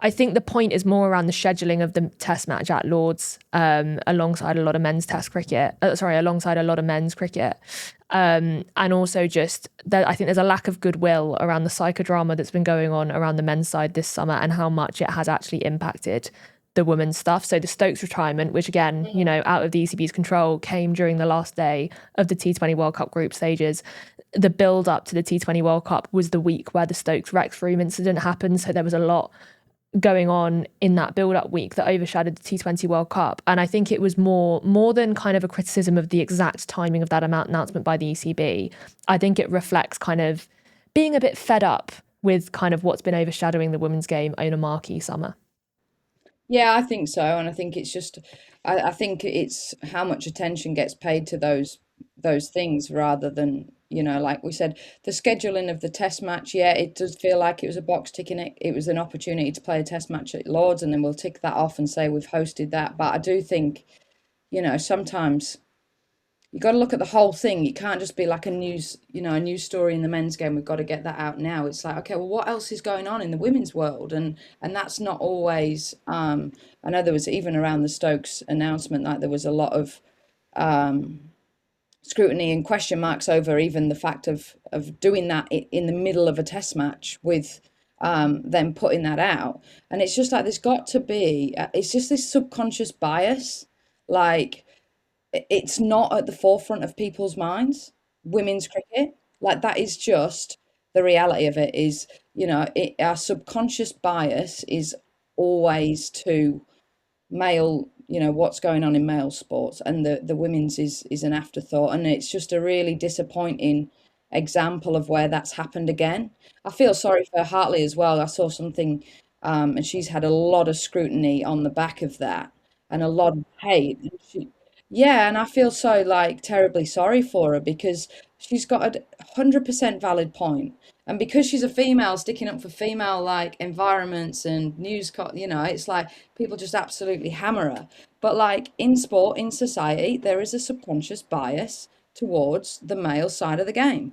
I think the point is more around the scheduling of the test match at Lord's alongside a lot of men's cricket. And also just that I think there's a lack of goodwill around the psychodrama that's been going on around the men's side this summer and how much it has actually impacted the women's stuff. So the Stokes retirement, which again, out of the ECB's control, came during the last day of the T20 World Cup group stages. The build up to the T20 World Cup was the week where the Stokes Wrexham incident happened. So there was a lot going on in that build-up week that overshadowed the T20 World Cup. And I think it was more than kind of a criticism of the exact timing of that announcement by the ECB. I think it reflects kind of being a bit fed up with kind of what's been overshadowing the women's game over a marquee summer. Yeah, I think so, and I think it's just, I think it's how much attention gets paid to those things rather than, like we said, the scheduling of the test match. Yeah, it does feel like it was a box ticking. It was an opportunity to play a test match at Lords, and then we'll tick that off and say we've hosted that. But I do think, sometimes you got to look at the whole thing. You can't just be like a news story in the men's game. We've got to get that out now. It's like, okay, well, what else is going on in the women's world? And that's not always. I know there was even around the Stokes announcement, like there was a lot of scrutiny and question marks over even the fact of doing that in the middle of a test match with them putting that out. And it's just like there's got to be. It's just this subconscious bias, like it's not at the forefront of people's minds, women's cricket. Like that is just the reality of it is, our subconscious bias is always to male, what's going on in male sports, and the women's is an afterthought. And it's just a really disappointing example of where that's happened again. I feel sorry for Hartley as well. I saw something, and she's had a lot of scrutiny on the back of that and a lot of hate. Yeah, and I feel so like terribly sorry for her because she's got 100% valid point. And because she's a female sticking up for female like environments and it's like people just absolutely hammer her. But like in sport, in society, there is a subconscious bias towards the male side of the game.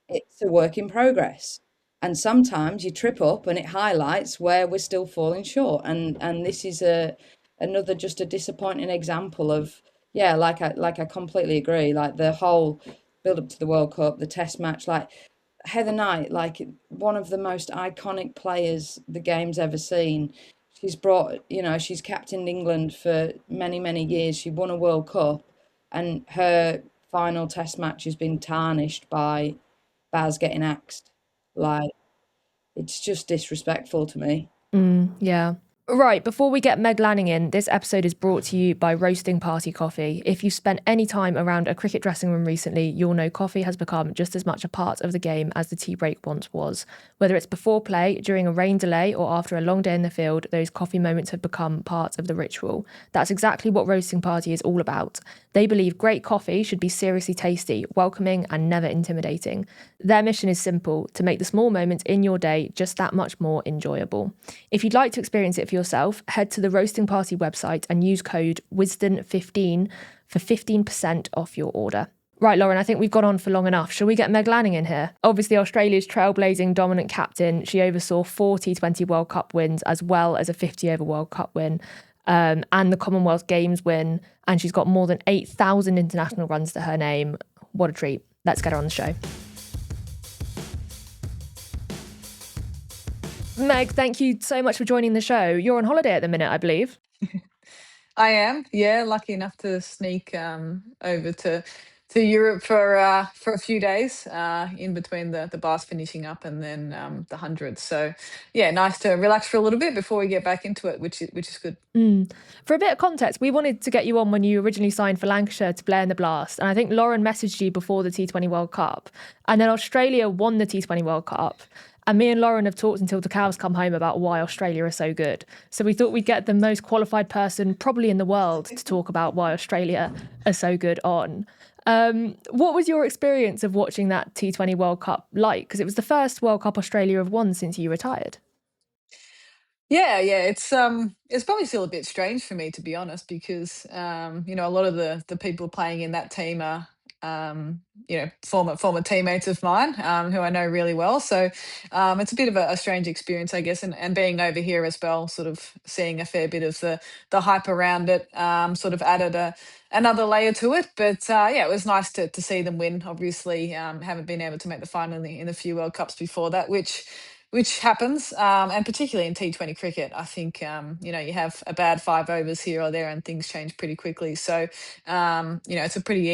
It's a work in progress. And sometimes you trip up and it highlights where we're still falling short. And this is another just a disappointing example of, yeah, like I completely agree. Like the whole build up to the World Cup, the test match, like Heather Knight, like one of the most iconic players the game's ever seen. She's captained England for many, many years. She won a World Cup, and her final test match has been tarnished by Baz getting axed. Like, it's just disrespectful to me. Yeah. Right, before we get Meg Lanning in, this episode is brought to you by Roasting Party Coffee. If you've spent any time around a cricket dressing room recently, you'll know coffee has become just as much a part of the game as the tea break once was. Whether it's before play, during a rain delay, or after a long day in the field, those coffee moments have become part of the ritual. That's exactly what Roasting Party is all about. They believe great coffee should be seriously tasty, welcoming, and never intimidating. Their mission is simple: to make the small moments in your day just that much more enjoyable. If you'd like to experience it for yourself, head to the Roasting Party website and use code WISDON15 for 15% off your order. Right, Lauren, I think we've gone on for long enough. Shall we get Meg Lanning in here? Obviously, Australia's trailblazing dominant captain. She oversaw 4 T20 World Cup wins as well as a 50-over World Cup win and the Commonwealth Games win. And she's got more than 8,000 international runs to her name. What a treat. Let's get her on the show. Meg, thank you so much for joining the show. You're on holiday at the minute, I believe. I am, yeah, lucky enough to sneak over to Europe for a few days in between the bars finishing up and then the hundreds. So yeah, nice to relax for a little bit before we get back into it, which is good. For a bit of context, we wanted to get you on when you originally signed for Lancashire to play in the Blast, and I think Lauren messaged you before the T20 World Cup, and then Australia won the T20 World Cup. And me and Lauren have talked until the cows come home about why Australia is so good. So we thought we'd get the most qualified person probably in the world to talk about why Australia are so good on. What was your experience of watching that T20 World Cup like? Because it was the first World Cup Australia have won since you retired. Yeah, it's probably still a bit strange for me, to be honest, because a lot of the people playing in that team are former teammates of mine who I know really well. So it's a bit of a strange experience, I guess, and being over here as well, sort of seeing a fair bit of the hype around it, sort of added another layer to it. But it was nice to see them win. Obviously, haven't been able to make the final in the few World Cups before that, which which happens, and particularly in T20 cricket. I think you have a bad 5 overs here or there, and things change pretty quickly. So it's a pretty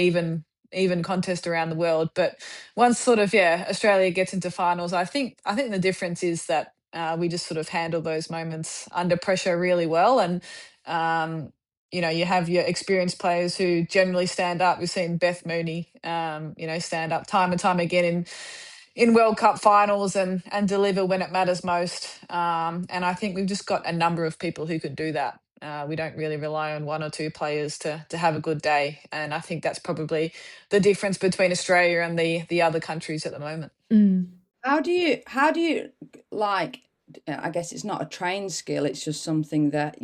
even contest around the world. But once sort of Australia gets into finals, I think the difference is that we just sort of handle those moments under pressure really well, and you have your experienced players who generally stand up. We've seen Beth Mooney, stand up time and time again in World Cup finals and deliver when it matters most. And I think we've just got a number of people who could do that. We don't really rely on one or two players to have a good day, and I think that's probably the difference between Australia and the other countries at the moment. How do you like, I guess it's not a trained skill, it's just something that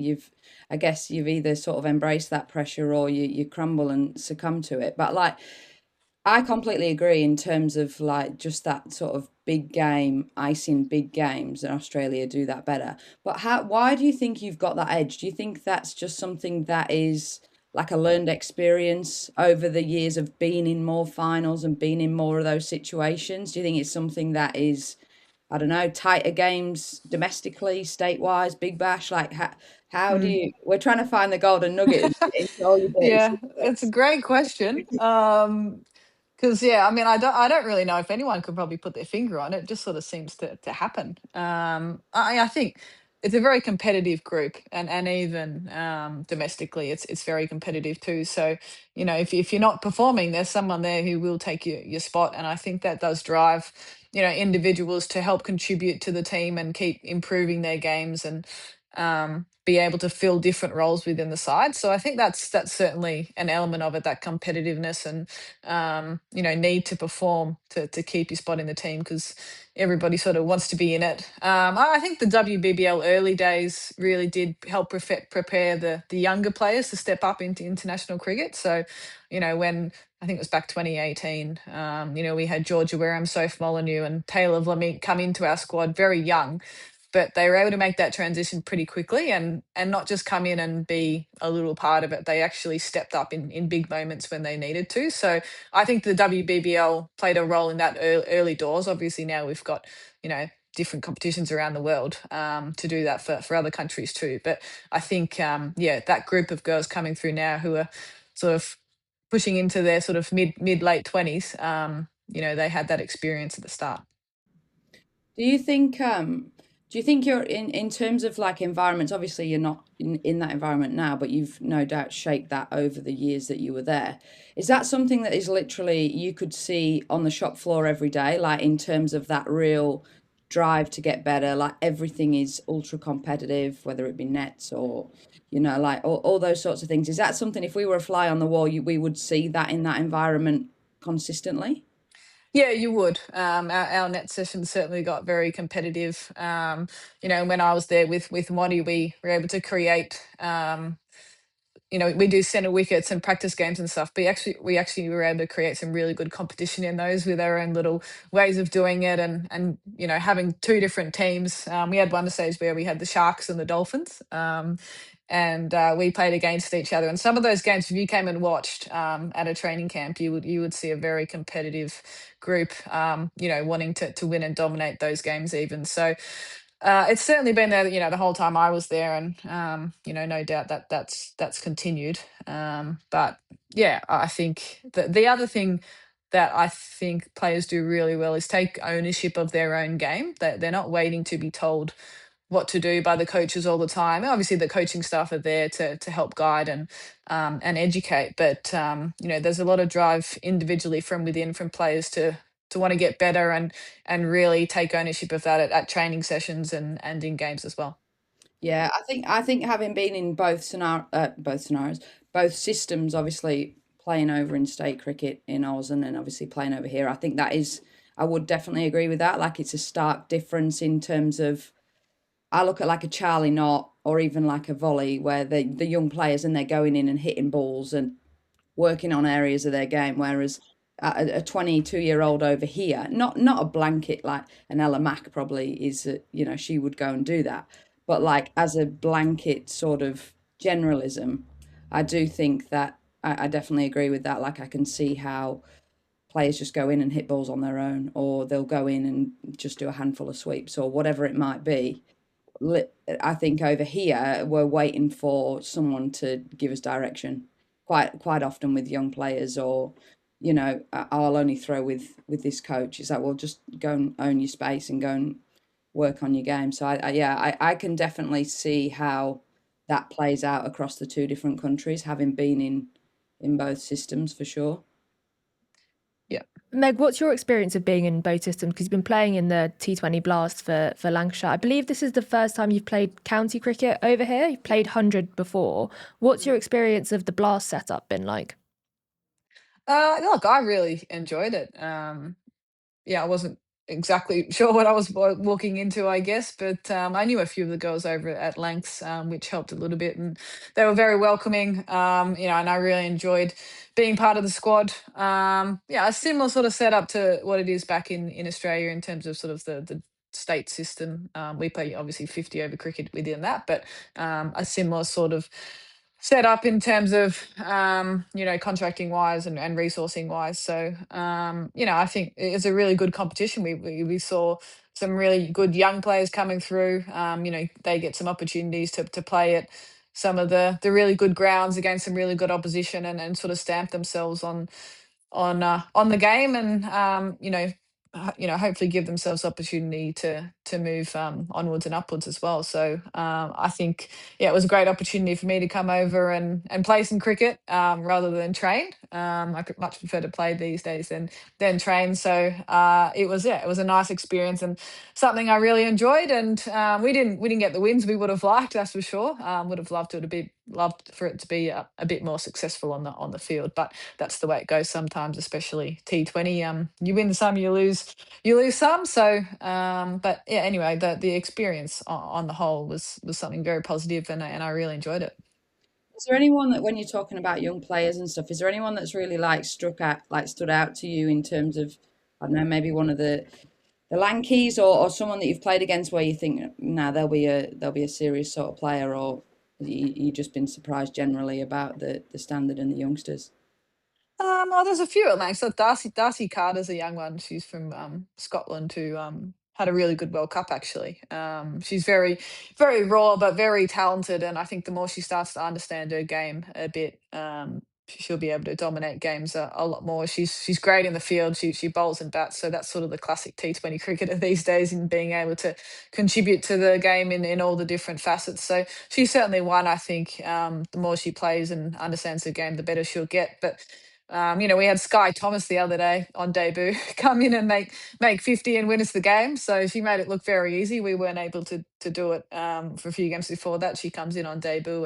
I guess you've either sort of embraced that pressure or you crumble and succumb to it. But like, I completely agree in terms of like just that sort of big game, icing big games, and Australia do that better. But why do you think you've got that edge? Do you think that's just something that is like a learned experience over the years of being in more finals and being in more of those situations? Do you think it's something that is, I don't know, tighter games domestically, state-wise, Big Bash? Like, how do Mm. you, we're trying to find the golden nugget and get into all your dirty Yeah, it's a secrets. great question. Because I mean, I don't really know if anyone could probably put their finger on it. It just sort of seems to happen. I think it's a very competitive group, and even domestically, it's very competitive too. So if you're not performing, there's someone there who will take your spot, and I think that does drive individuals to help contribute to the team and keep improving their games and be able to fill different roles within the side. So I think that's certainly an element of it, that competitiveness and need to perform to keep your spot in the team, because everybody sort of wants to be in it. I think the WBBL early days really did help prepare the younger players to step up into international cricket. So, when I think it was back 2018, we had Georgia Wareham, Soph Molyneux, and Taylor Vlamink come into our squad very young, but they were able to make that transition pretty quickly and not just come in and be a little part of it. They actually stepped up in big moments when they needed to. So I think the WBBL played a role in that early doors. Obviously now we've got, different competitions around the world to do that for other countries too. But I think, that group of girls coming through now who are sort of pushing into their sort of mid late 20s, they had that experience at the start. Do you think you're in terms of like environments, obviously you're not in that environment now, but you've no doubt shaped that over the years that you were there. Is that something that is literally you could see on the shop floor every day, like in terms of that real drive to get better, like everything is ultra competitive, whether it be nets or, like all those sorts of things. Is that something if we were a fly on the wall, we would see that in that environment consistently? Yeah, you would. Our net sessions certainly got very competitive. When I was there with Monty, we were able to create. We do center wickets and practice games and stuff, but we actually were able to create some really good competition in those with our own little ways of doing it, and having two different teams. We had one stage where we had the Sharks and the Dolphins. And we played against each other. And some of those games, if you came and watched at a training camp, you would see a very competitive group, wanting to win and dominate those games even. So it's certainly been there, the whole time I was there, and no doubt that's continued. But yeah, I think the other thing that I think players do really well is take ownership of their own game. That they're not waiting to be told what to do by the coaches all the time. Obviously, the coaching staff are there to help guide and educate, but there's a lot of drive individually from within from players to want to get better and really take ownership of that at training sessions and in games as well. Yeah, I think having been in both scenarios, both systems, obviously playing over in state cricket in Oz and then obviously playing over here, I think that is, I would definitely agree with that. Like it's a stark difference in terms of, I look at like a Charlie Knott or even like a volley where the young players and they're going in and hitting balls and working on areas of their game, whereas a 22-year-old over here, not a blanket like an Ella Mack probably is, she would go and do that, but like as a blanket sort of generalism, I do think that I definitely agree with that. Like I can see how players just go in and hit balls on their own, or they'll go in and just do a handful of sweeps or whatever it might be. I think over here we're waiting for someone to give us direction. Quite often with young players, or I'll only throw with this coach. It's like, well, just go and own your space and go and work on your game. So I can definitely see how that plays out across the two different countries, having been in both systems for sure. Yeah. Meg, what's your experience of being in both systems? Because you've been playing in the T20 Blast for Lancashire. I believe this is the first time you've played county cricket over here. You've played 100 before. What's your experience of the Blast setup been like? Look, I really enjoyed it. Yeah, I wasn't exactly sure what I was walking into, I guess, but I knew a few of the girls over at Lancs, which helped a little bit, and they were very welcoming. And I really enjoyed being part of the squad. Yeah, a similar sort of setup to what it is back in Australia in terms of sort of the state system. We play obviously 50 over cricket within that, but a similar sort of set up in terms of contracting wise and resourcing wise. So I think it's a really good competition. We saw some really good young players coming through. They get some opportunities to play at some of the really good grounds against some really good opposition, and sort of stamp themselves on the game, and hopefully give themselves opportunity to move onwards and upwards as well. So I think it was a great opportunity for me to come over and play some cricket rather than train. I could much prefer to play these days than train. So it was a nice experience and something I really enjoyed. And we didn't get the wins we would have liked, that's for sure. Would have loved for it to be a bit more successful on the field, but that's the way it goes sometimes, especially T20. You win some, you lose some. So, but yeah, anyway, the experience on the whole was something very positive, and I really enjoyed it. Is there anyone that, when you're talking about young players and stuff, is there anyone that's really stood out to you in terms of, I don't know, maybe one of the Lankies, or someone that you've played against where you think, nah, they'll be a serious sort of player, or you just been surprised generally about the standard and the youngsters? There's a few at Lang. So Darcy Carter's a young one. She's from Scotland, who had a really good World Cup actually. She's very, very raw but very talented, and I think the more she starts to understand her game a bit, she'll be able to dominate games a lot more. She's great in the field. She bowls and bats, so that's sort of the classic T20 cricketer these days, in being able to contribute to the game in all the different facets. So she's certainly one. I think the more she plays and understands the game, the better she'll get. But we had Sky Thomas the other day on debut come in and make 50 and win us the game. So she made it look very easy. We weren't able to do it for a few games before that. She comes in on debut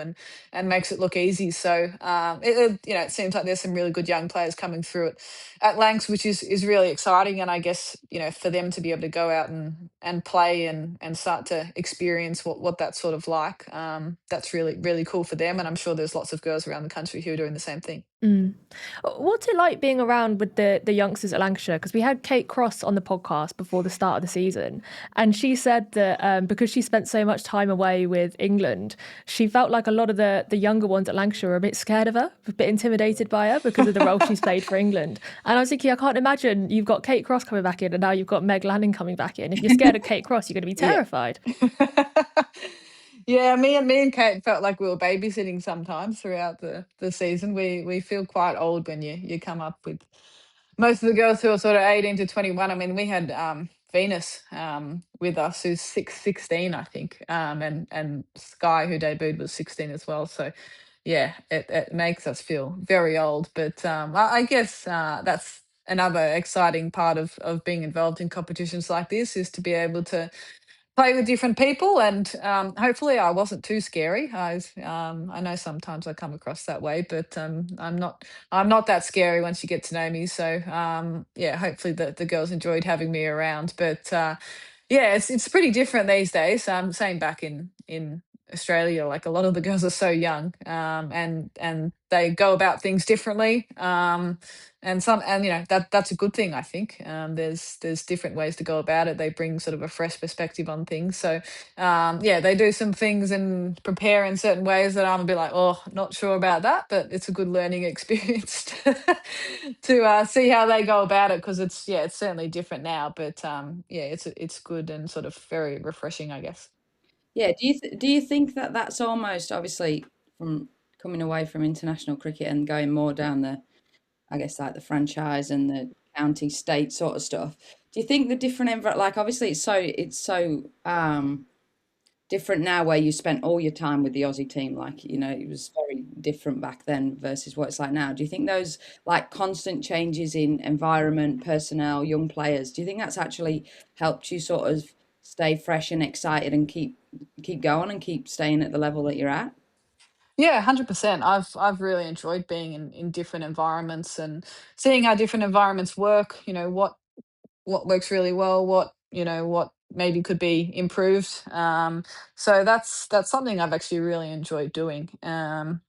and makes it look easy. So it seems like there's some really good young players coming through it at Lancs, which is really exciting. And I guess for them to be able to go out and play and start to experience what that's sort of like, that's really, really cool for them. And I'm sure there's lots of girls around the country who are doing the same thing. Mm. What's it like being around with the youngsters at Lancashire? Because we had Kate Cross on the podcast before the start of the season, and she said that because she spent so much time away with England, she felt like a lot of the younger ones at Lancashire were a bit scared of her, a bit intimidated by her because of the role she's played for England. And I was thinking, I can't imagine you've got Kate Cross coming back in, and now you've got Meg Lanning coming back in. If you're scared of Kate Cross, you're going to be terrified. Yeah, me and Kate felt like we were babysitting sometimes throughout the season. We feel quite old when you come up with most of the girls who are sort of 18 to 21. I mean, we had Venus with us, who's 16, I think, and Sky, who debuted, was 16 as well. So yeah, it makes us feel very old. But I guess that's another exciting part of being involved in competitions like this, is to be able to play with different people, and hopefully I wasn't too scary. I know sometimes I come across that way, but I'm not that scary once you get to know me. So yeah, hopefully the girls enjoyed having me around. But yeah, it's pretty different these days. Same back in Australia, like a lot of the girls are so young, and they go about things differently. And that's a good thing, I think. There's different ways to go about it. They bring sort of a fresh perspective on things. So yeah, they do some things and prepare in certain ways that I'm a bit like, oh, not sure about that, but it's a good learning experience to see how they go about it, because it's certainly different now, but yeah, it's good and sort of very refreshing, I guess. Yeah, do you think that that's almost, obviously, from coming away from international cricket and going more down the, I guess, like the franchise and the county state sort of stuff? Do you think the different like, obviously it's so different now, where you spent all your time with the Aussie team, like, it was very different back then versus what it's like now. Do you think those, like, constant changes in environment, personnel, young players, do you think that's actually helped you sort of stay fresh and excited and keep going and keep staying at the level that you're at? Yeah, 100%. I've really enjoyed being in different environments and seeing how different environments work. What works really well, what maybe could be improved. So that's something I've actually really enjoyed doing,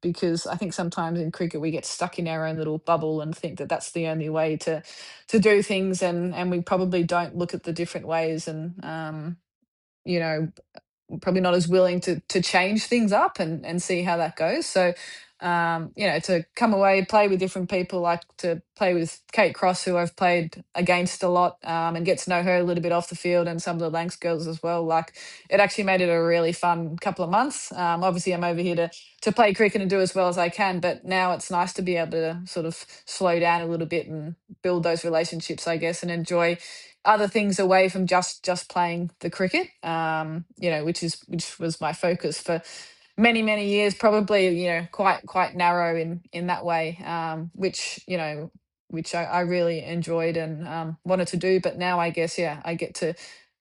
because I think sometimes in cricket we get stuck in our own little bubble and think that that's the only way to do things, and we probably don't look at the different ways, and you know probably not as willing to change things up and see how that goes. So, to come away, play with different people, like to play with Kate Cross, who I've played against a lot, and get to know her a little bit off the field, and some of the Lancs girls as well. Like, it actually made it a really fun couple of months. Obviously, I'm over here to play cricket and do as well as I can, but now it's nice to be able to sort of slow down a little bit and build those relationships, I guess, and enjoy other things away from just playing the cricket, which was my focus for many years, probably, quite narrow in that way, which I really enjoyed and wanted to do. But now I guess, yeah, I get to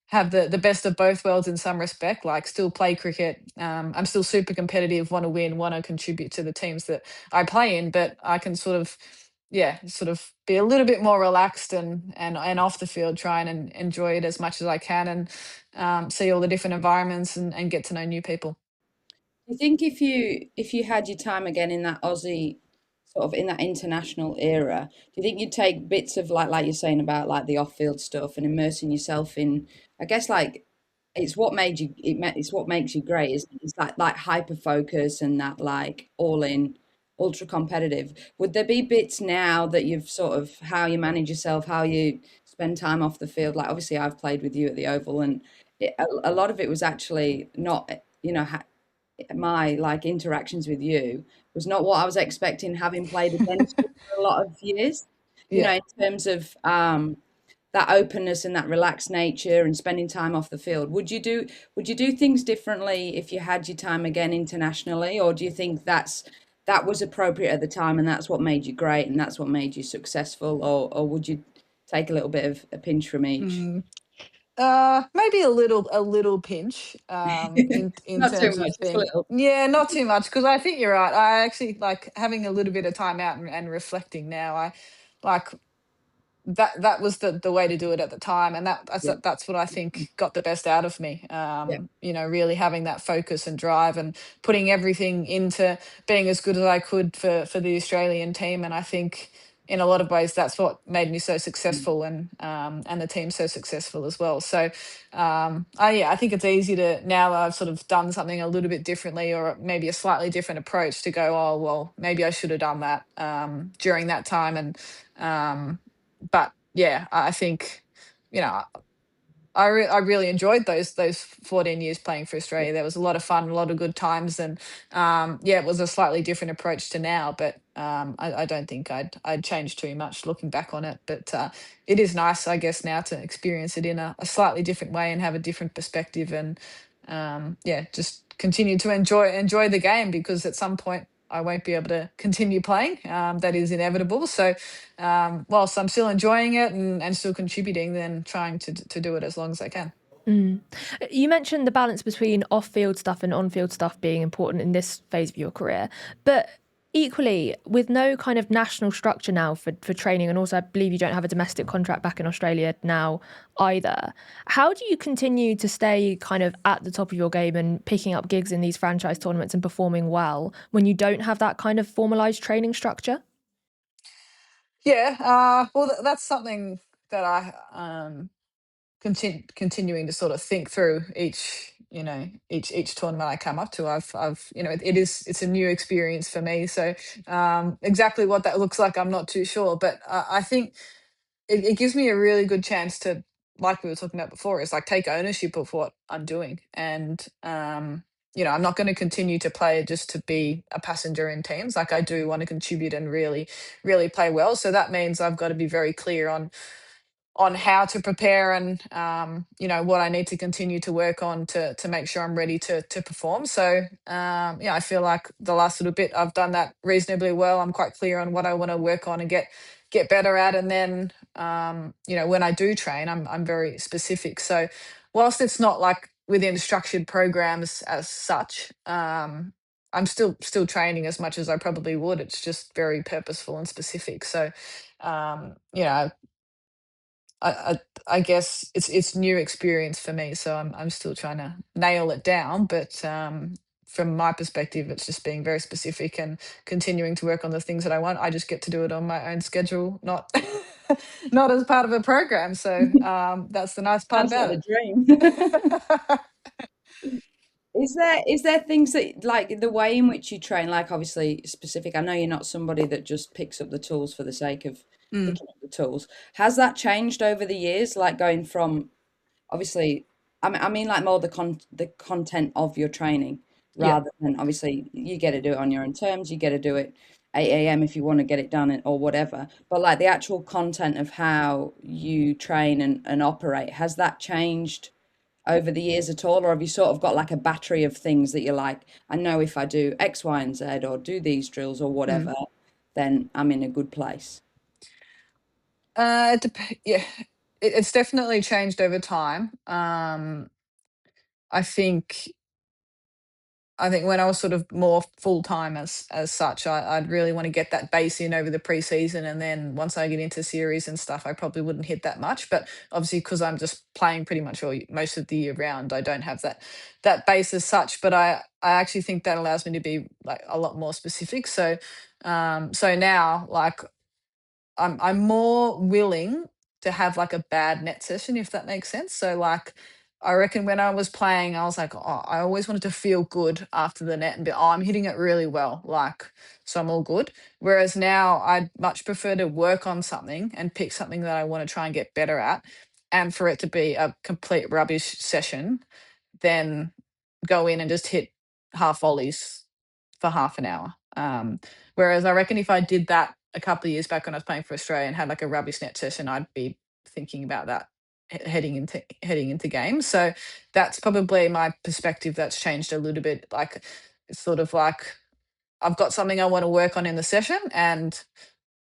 have the best of both worlds in some respect, like still play cricket. I'm still super competitive, want to win, want to contribute to the teams that I play in, but I can sort of be a little bit more relaxed and off the field, try and enjoy it as much as I can, and see all the different environments and get to know new people. Do you think if you had your time again in that Aussie, sort of in that international era, do you think you'd take bits of, like you're saying about, like, the off-field stuff and immersing yourself in, I guess, like, it's what makes you great, isn't it? It's like hyper focus and that, like, all in, ultra competitive. Would there be bits now that you've sort of, how you manage yourself, how you spend time off the field? Like, obviously I've played with you at the Oval, and a lot of it was actually not, my, like, interactions with you was not what I was expecting, having played against you for a lot of years, Yeah. in terms of that openness and that relaxed nature and spending time off the field. Would you do things differently if you had your time again internationally, or do you think that was appropriate at the time and that's what made you great and that's what made you successful, or would you take a little bit of a pinch from each? Mm. Maybe a little pinch, in Not too terms much, of just a being, little. yeah, not too much, because I think you're right. I actually like having a little bit of time out and reflecting now. I like that was the way to do it at the time, and Yeah, that's what I think got the best out of me. yeah. Really having that focus and drive and putting everything into being as good as I could for the Australian team. And I think in a lot of ways that's what made me so successful, and the team so successful as well. So I think it's easy to, now that I've sort of done something a little bit differently, or maybe a slightly different approach, to go, oh well, maybe I should have done that during that time. And um, but yeah, I think, you know, I really enjoyed those 14 years playing for Australia. There was a lot of fun, a lot of good times, and yeah, it was a slightly different approach to now. But I don't think I'd change too much looking back on it. But it is nice, I guess, now to experience it in a slightly different way and have a different perspective, and yeah, just continue to enjoy the game, because at some point I won't be able to continue playing. That is inevitable. So whilst I'm still enjoying it and still contributing, then trying to do it as long as I can. You mentioned the balance between off-field stuff and on-field stuff being important in this phase of your career, but Equally, with no kind of national structure now for training, and also I believe you don't have a domestic contract back in Australia now either, how do you continue to stay kind of at the top of your game and picking up gigs in these franchise tournaments and performing well when you don't have that kind of formalised training structure? Yeah, well, that's something that I continuing to sort of think through each tournament I come up to. I've it's a new experience for me. So exactly what that looks like, I'm not too sure, but I think it gives me a really good chance to, like we were talking about before, is like take ownership of what I'm doing. And I'm not going to continue to play just to be a passenger in teams. Like, I do want to contribute and really, really play well. So that means I've got to be very clear on how to prepare and what I need to continue to work on to make sure I'm ready to perform. So I feel like the last little bit I've done that reasonably well. I'm quite clear on what I want to work on and get better at, and then when I do train, I'm very specific. So whilst it's not like within structured programs as such, I'm still training as much as I probably would. It's just very purposeful and specific. So um, you know I guess it's new experience for me, so I'm still trying to nail it down. But from my perspective, it's just being very specific and continuing to work on the things that I want. I just get to do it on my own schedule, not not as part of a program. So that's the nice part Sounds like about the dream. it. Is there things that, like, the way in which you train, like, obviously specific? I know you're not somebody that just picks up the tools for the sake of Mm, picking up the tools. Has that changed over the years? Like, going from, obviously, I mean, like, more the content of your training, yeah. rather than, obviously, you get to do it on your own terms. You get to do it 8 a.m. if you want to get it done, or whatever. But like the actual content of how you train and operate, has that changed over the years at all, or have you sort of got like a battery of things that you're like, I know if I do X, Y, and Z, or do these drills or Mm. whatever, then I'm in a good place? Yeah, it's definitely changed over time. I think I think when I was sort of more full time as such, I'd really want to get that base in over the preseason, and then once I get into series and stuff, I probably wouldn't hit that much. But obviously, because I'm just playing pretty much most of the year round, I don't have that base as such. But I actually think that allows me to be like a lot more specific. So now, like, I'm more willing to have like a bad net session, if that makes sense. So like, I reckon when I was playing, I was like, oh, I always wanted to feel good after the net and be, oh, I'm hitting it really well, like, so I'm all good. Whereas now I'd much prefer to work on something and pick something that I want to try and get better at, and for it to be a complete rubbish session than go in and just hit half volleys for half an hour. Whereas I reckon if I did that a couple of years back when I was playing for Australia and had like a rubbish net session, I'd be thinking about that heading into games. So that's probably my perspective that's changed a little bit. Like, it's sort of like I've got something I want to work on in the session, and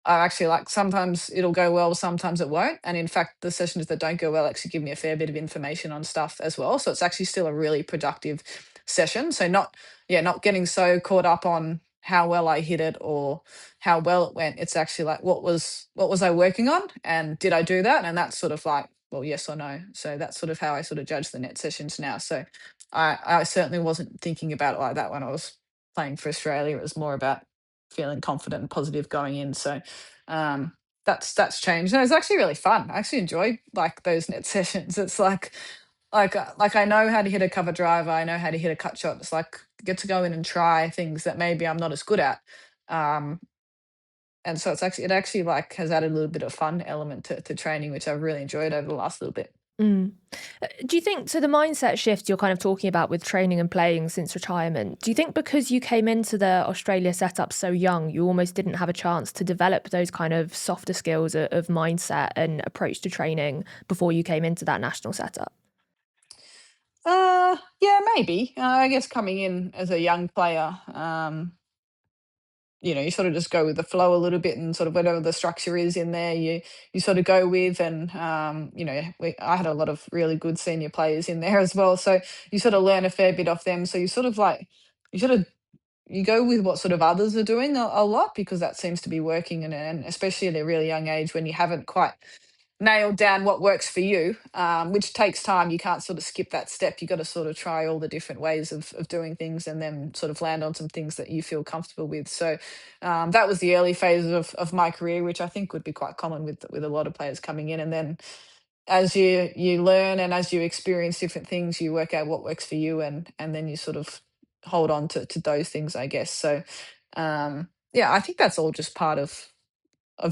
I actually, like, sometimes it'll go well, sometimes it won't. And in fact, the sessions that don't go well actually give me a fair bit of information on stuff as well. So it's actually still a really productive session. So not getting so caught up on how well I hit it or how well it went. It's actually like, what was I working on, and did I do that? And that's sort of like, well, yes or no. So that's sort of how I sort of judge the net sessions now. So I certainly wasn't thinking about it like that when I was playing for Australia. It was more about feeling confident and positive going in. So um, that's changed. And it's actually really fun. I actually enjoy like those net sessions. It's like I know how to hit a cover driver. I know how to hit a cut shot. It's like get to go in and try things that maybe I'm not as good at. Um, and so it actually like has added a little bit of fun element to training, which I've really enjoyed over the last little bit. Mm. Do you think, so the mindset shift you're kind of talking about with training and playing since retirement, do you think because you came into the Australia setup so young, you almost didn't have a chance to develop those kind of softer skills of mindset and approach to training before you came into that national setup? Yeah, maybe. I guess coming in as a young player, you sort of just go with the flow a little bit, and sort of whatever the structure is in there, you sort of go with. And I had a lot of really good senior players in there as well, so you sort of learn a fair bit off them. So you sort of you go with what sort of others are doing a lot, because that seems to be working, and especially at a really young age when you haven't quite nailed down what works for you, which takes time. You can't sort of skip that step. You got to sort of try all the different ways of doing things, and then sort of land on some things that you feel comfortable with. So that was the early phases of my career, which I think would be quite common with a lot of players coming in. And then as you learn and as you experience different things, you work out what works for you, and then you sort of hold on to those things, I guess. So yeah, I think that's all just part of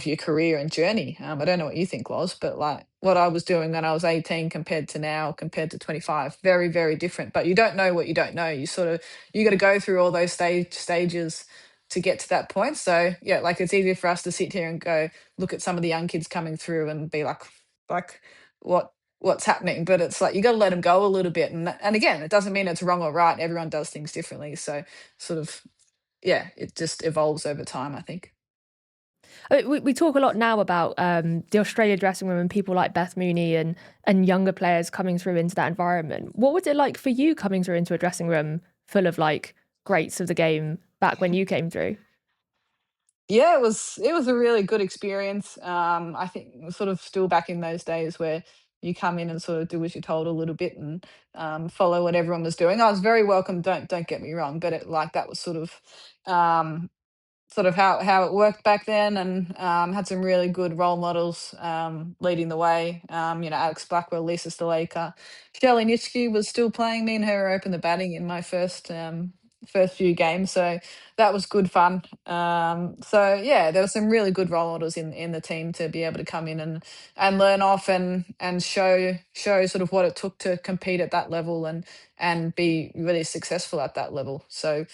your career and journey. I don't know what you think, Loz, but like what I was doing when I was 18 compared to now, compared to 25, very, very different. But you don't know what you don't know. You got to go through all those stages to get to that point. So yeah, like it's easier for us to sit here and go look at some of the young kids coming through and be like what's happening. But it's like you got to let them go a little bit. And again, it doesn't mean it's wrong or right. Everyone does things differently. So sort of yeah, it just evolves over time, I think. We talk a lot now about the Australia dressing room and people like Beth Mooney and younger players coming through into that environment. What was it like for you coming through into a dressing room full of like greats of the game back when you came through? Yeah, it was a really good experience. I think we're sort of still back in those days where you come in and sort of do as you're told a little bit, and follow what everyone was doing. I was very welcome. Don't get me wrong, but that was um, sort of how it worked back then, and had some really good role models leading the way. Alex Blackwell, Lisa Sthalekar, Shelley Nitschke was still playing. Me and her opened the batting in my first few games, so that was good fun. So yeah, there were some really good role models in the team to be able to come in and learn off, and show sort of what it took to compete at that level, and be really successful at that level. So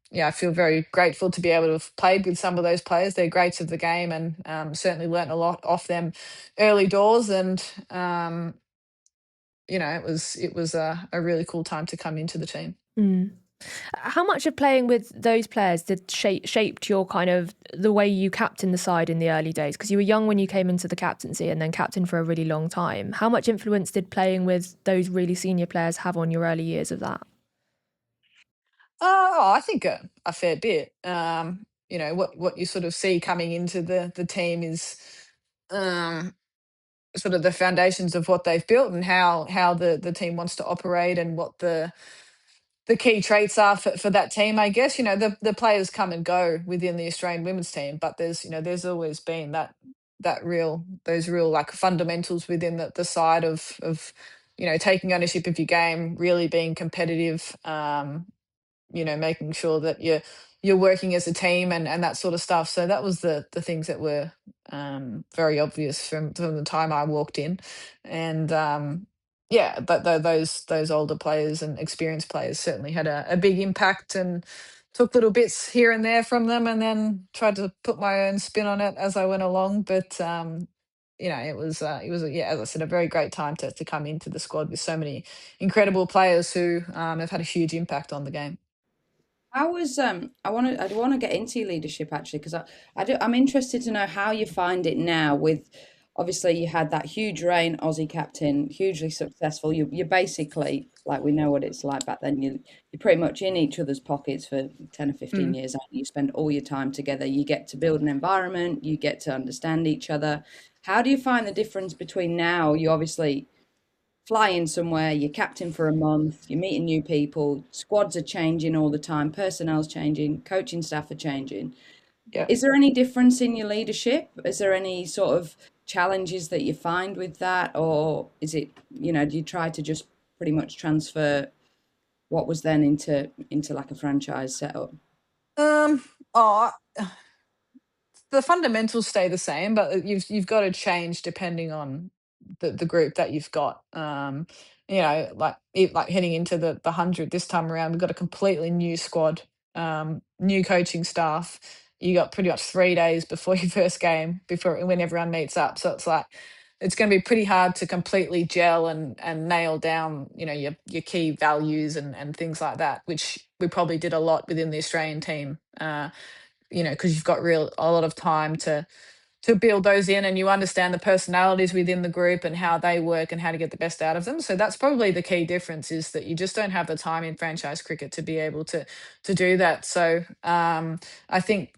yeah, I feel very grateful to be able to have played with some of those players. They're greats of the game, and certainly learnt a lot off them early doors. And it was a really cool time to come into the team. Mm. How much of playing with those players did shaped your kind of the way you captained the side in the early days? Because you were young when you came into the captaincy and then captain for a really long time. How much influence did playing with those really senior players have on your early years of that? I think a fair bit. What you sort of see coming into the team is um, sort of the foundations of what they've built, and how the team wants to operate, and what the key traits are for that team, I guess. The players come and go within the Australian women's team, but there's always been those real like fundamentals within the side of taking ownership of your game, really being competitive, making sure that you're working as a team, and that sort of stuff. So that was the things that were very obvious from the time I walked in. And yeah, but those older players and experienced players certainly had a big impact, and took little bits here and there from them, and then tried to put my own spin on it as I went along. But it was yeah, as I said, a very great time to come into the squad with so many incredible players who have had a huge impact on the game. How was I want to get into your leadership actually, because I'm interested to know how you find it now. With obviously you had that huge reign, Aussie captain, hugely successful. You're basically, like, we know what it's like back then. You're pretty much in each other's pockets for 10 or 15 Mm, years. Aren't you? You spend all your time together. You get to build an environment. You get to understand each other. How do you find the difference between now? You obviously flying somewhere, you're captain for a month, you're meeting new people, squads are changing all the time, personnel's changing, coaching staff are changing. yeah. Is there any difference in your leadership? Is there any sort of challenges that you find with that? Or is it, do you try to just pretty much transfer what was then into like a franchise setup? Um, oh, the fundamentals stay the same, but you've got to change depending on the group that you've got. Like heading into the 100 this time around, we've got a completely new squad, new coaching staff. You got pretty much 3 days before your first game, before when everyone meets up. So it's going to be pretty hard to completely gel and nail down, your key values and things like that, which we probably did a lot within the Australian team. Because you've got a lot of time to build those in, and you understand the personalities within the group and how they work and how to get the best out of them. So that's probably the key difference, is that you just don't have the time in franchise cricket to be able to do that. So I think,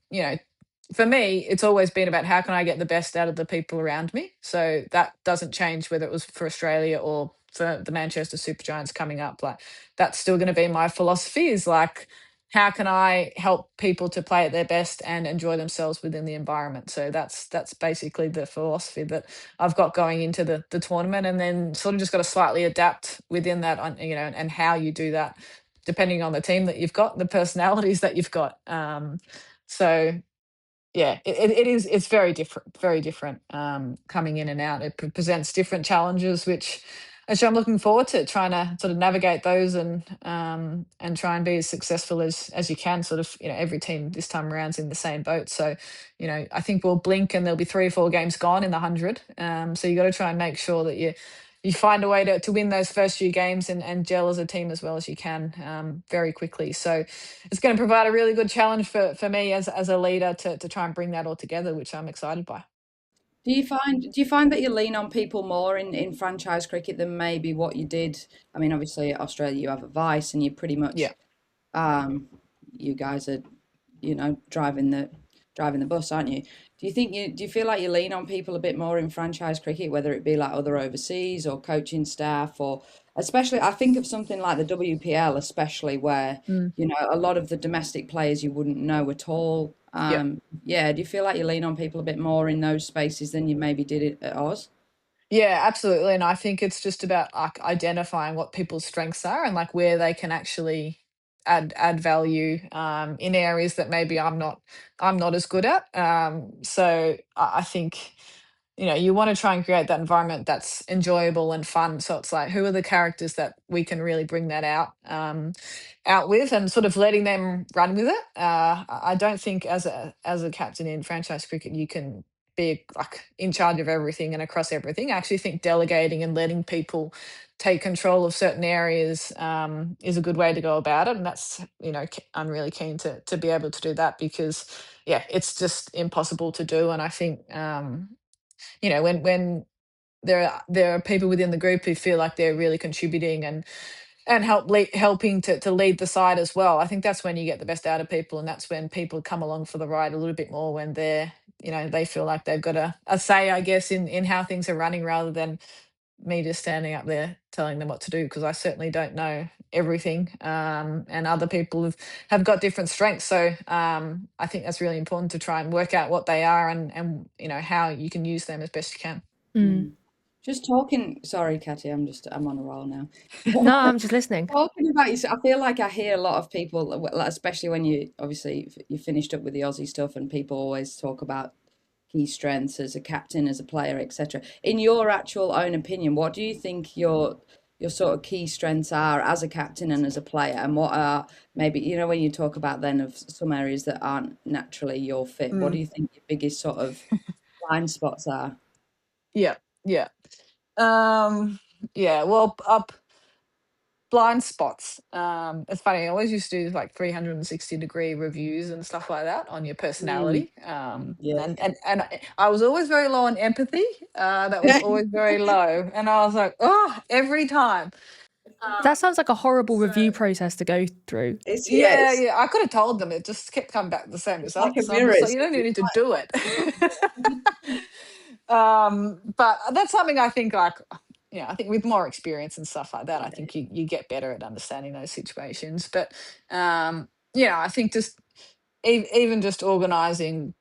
for me, it's always been about how can I get the best out of the people around me. So that doesn't change whether it was for Australia or for the Manchester Super Giants coming up. Like, that's still going to be my philosophy, is like, how can I help people to play at their best and enjoy themselves within the environment? So that's basically the philosophy that I've got going into the tournament, and then sort of just got to slightly adapt within that, on and how you do that depending on the team that you've got, the personalities that you've got. So yeah, it's very different, coming in and out. It presents different challenges, which actually I'm looking forward to trying to sort of navigate those, and try and be as successful as you can. Sort of, every team this time around's in the same boat. So, I think we'll blink and there'll be 3 or 4 games gone in the 100. So you got to try and make sure that you find a way to win those first few games, and gel as a team as well as you can, very quickly. So it's going to provide a really good challenge for me as a leader to try and bring that all together, which I'm excited by. Do you find that you lean on people more in franchise cricket than maybe what you did? I mean, obviously at Australia you have advice, and you pretty much Yeah. you guys are, driving the bus, aren't you? Do you feel like you lean on people a bit more in franchise cricket, whether it be like other overseas or coaching staff, or especially I think of something like the WPL, especially where Mm. a lot of the domestic players you wouldn't know at all. Yeah. Yeah, do you feel like you lean on people a bit more in those spaces than you maybe did it at Oz? Yeah, absolutely. And I think it's just about like identifying what people's strengths are, and like where they can actually add value, in areas that maybe I'm not as good at. So I think, you want to try and create that environment that's enjoyable and fun. So it's like, who are the characters that we can really bring that out with, and sort of letting them run with it. I don't think as a captain in franchise cricket you can be like in charge of everything and across everything. I actually think delegating and letting people take control of certain areas, is a good way to go about it, and that's, I'm really keen to be able to do that, because yeah, it's just impossible to do. And I think, when there are people within the group who feel like they're really contributing and helping to lead the side as well. I think that's when you get the best out of people, and that's when people come along for the ride a little bit more, when they feel like they've got a say, I guess, in how things are running, rather than me just standing up there telling them what to do, because I certainly don't know everything, and other people have got different strengths. So I think that's really important, to try and work out what they are, and how you can use them as best you can. Mm. Just talking. Sorry, Katya, I'm on a roll now. No, I'm just listening. Talking about you, I feel like I hear a lot of people, like, especially when you finished up with the Aussie stuff, and people always talk about key strengths as a captain, as a player, etc. In your actual own opinion, what do you think your sort of key strengths are as a captain and as a player, and what are maybe, when you talk about then of some areas that aren't naturally your fit, what do Mm. you think your biggest sort of blind spots are? Yeah, yeah. Yeah, well, up blind spots. It's funny. I always used to do like 360-degree reviews and stuff like that on your Mm, personality. yeah. And I was always very low on empathy. That was always very low, and I was like, oh, every time. That sounds like a horrible review process to go through. It's yeah, Yeah, yeah. I could have told them. It just kept coming back the same it's like a results. So I'm mirror. just like, you don't even need to do it. But that's something I think, like, I think with more experience and stuff like that, I think you get better at understanding those situations. But I think just even just organizing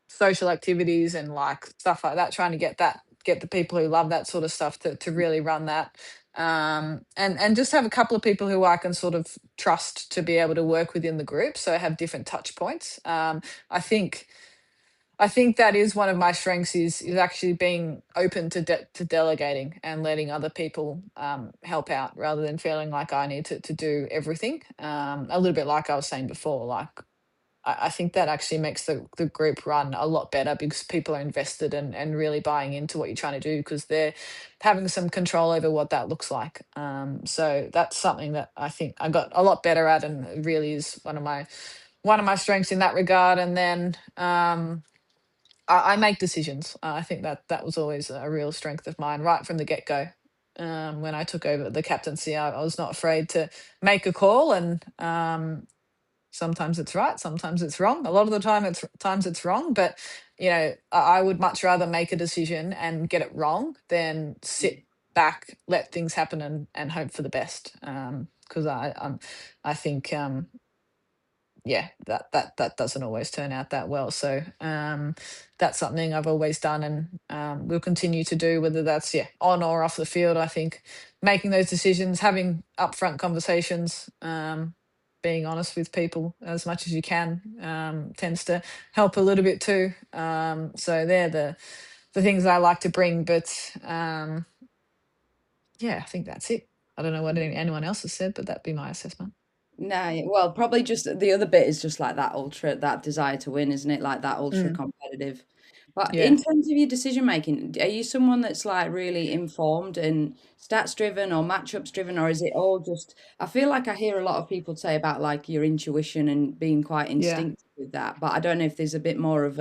social activities and like stuff like that, trying to get the people who love that sort of stuff to really run that. And just have a couple of people who I can sort of trust to be able to work within the group, so have different touch points. I think I think that is one of my strengths, is actually being open to delegating and letting other people, help out, rather than feeling like I need to do everything. A little bit like I was saying before, like I think that actually makes the group run a lot better, because people are invested and really buying into what you're trying to do, because they're having some control over what that looks like. So that's something that I think I got a lot better at, and it really is one of my strengths in that regard. And then I make decisions. I think that was always a real strength of mine right from the get-go. When I took over the captaincy, I was not afraid to make a call, and sometimes it's right, sometimes it's wrong. A lot of the times it's wrong, but I would much rather make a decision and get it wrong than sit back, let things happen, and hope for the best. Because I think that doesn't always turn out that well. So that's something I've always done, and will continue to do, whether that's on or off the field. I think making those decisions, having upfront conversations, being honest with people as much as you can, tends to help a little bit too. So they're the things I like to bring. But I think that's it. I don't know what anyone else has said, but that'd be my assessment. No, well, probably just the other bit is just like that desire to win, isn't it? Like that ultra competitive. But in terms of your decision making, are you someone that's like really informed and stats driven or matchups driven, or is it all just? I feel like I hear a lot of people say about like your intuition and being quite instinctive with that, but I don't know if there's a bit more of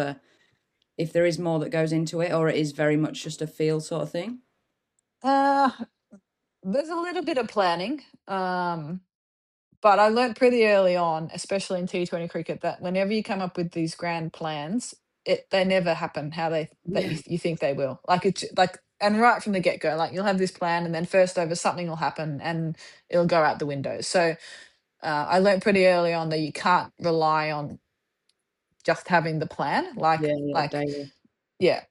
if there is more that goes into it, or it is very much just a feel sort of thing. There's a little bit of planning. But I learnt pretty early on, especially in T20 cricket, that whenever you come up with these grand plans, they never happen how that you think they will. And right from the get go, like you'll have this plan, and then first over something will happen, and it'll go out the window. So I learnt pretty early on that you can't rely on just having the plan.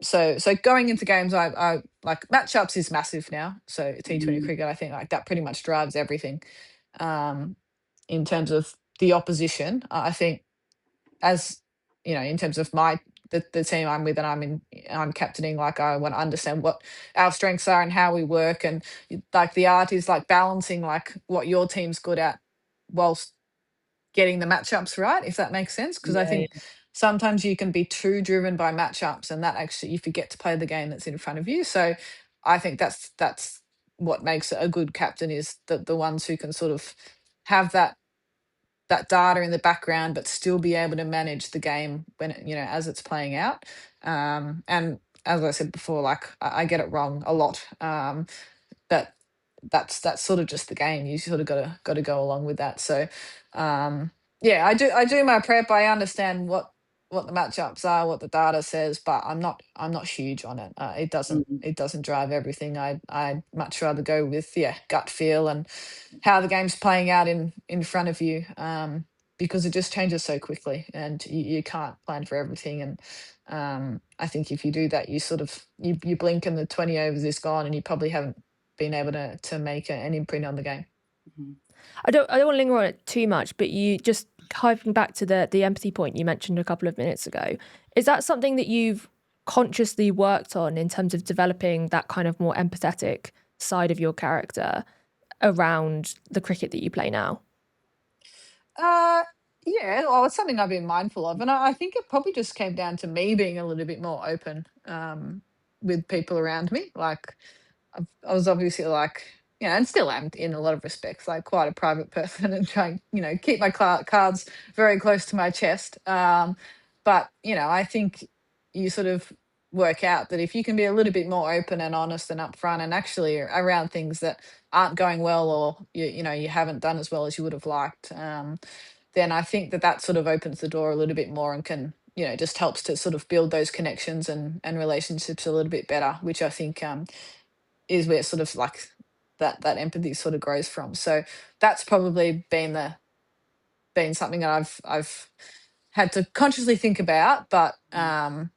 So going into games, I like matchups is massive now. So T20 cricket, I think like that pretty much drives everything. In terms of the opposition, I think, as in terms of the team I'm with and I'm captaining, like I want to understand what our strengths are and how we work, and like the art is like balancing like what your team's good at whilst getting the matchups right, if that makes sense. Because I think sometimes you can be too driven by matchups, and that actually you forget to play the game that's in front of you. So I think that's what makes a good captain, is the ones who can sort of have that data in the background, but still be able to manage the game when as it's playing out. And as I said before, like I get it wrong a lot, but that's sort of just the game. You sort of got to go along with that. So I do my prep. I understand what the matchups are, what the data says, but I'm not huge on it. It doesn't drive everything. I'd much rather go with gut feel and how the game's playing out in front of you, because it just changes so quickly, and you can't plan for everything. And I think if you do that, you sort of you blink and the 20 overs is gone, and you probably haven't been able to make an imprint on the game. I don't want to linger on it too much, but you just harking back to the empathy point you mentioned a couple of minutes ago. Is that something that you've consciously worked on in terms of developing that kind of more empathetic side of your character around the cricket that you play now? Well, it's something I've been mindful of, and I think it probably just came down to me being a little bit more open with people around me. Like I was obviously like, and still am in a lot of respects, like quite a private person, and trying, keep my cards very close to my chest. But I think you sort of work out that if you can be a little bit more open and honest and upfront, and actually around things that aren't going well, or you haven't done as well as you would have liked, then I think that sort of opens the door a little bit more, and can just helps to sort of build those connections and relationships a little bit better, which I think is where sort of like that empathy sort of grows from. So that's probably been something that I've had to consciously think about, but then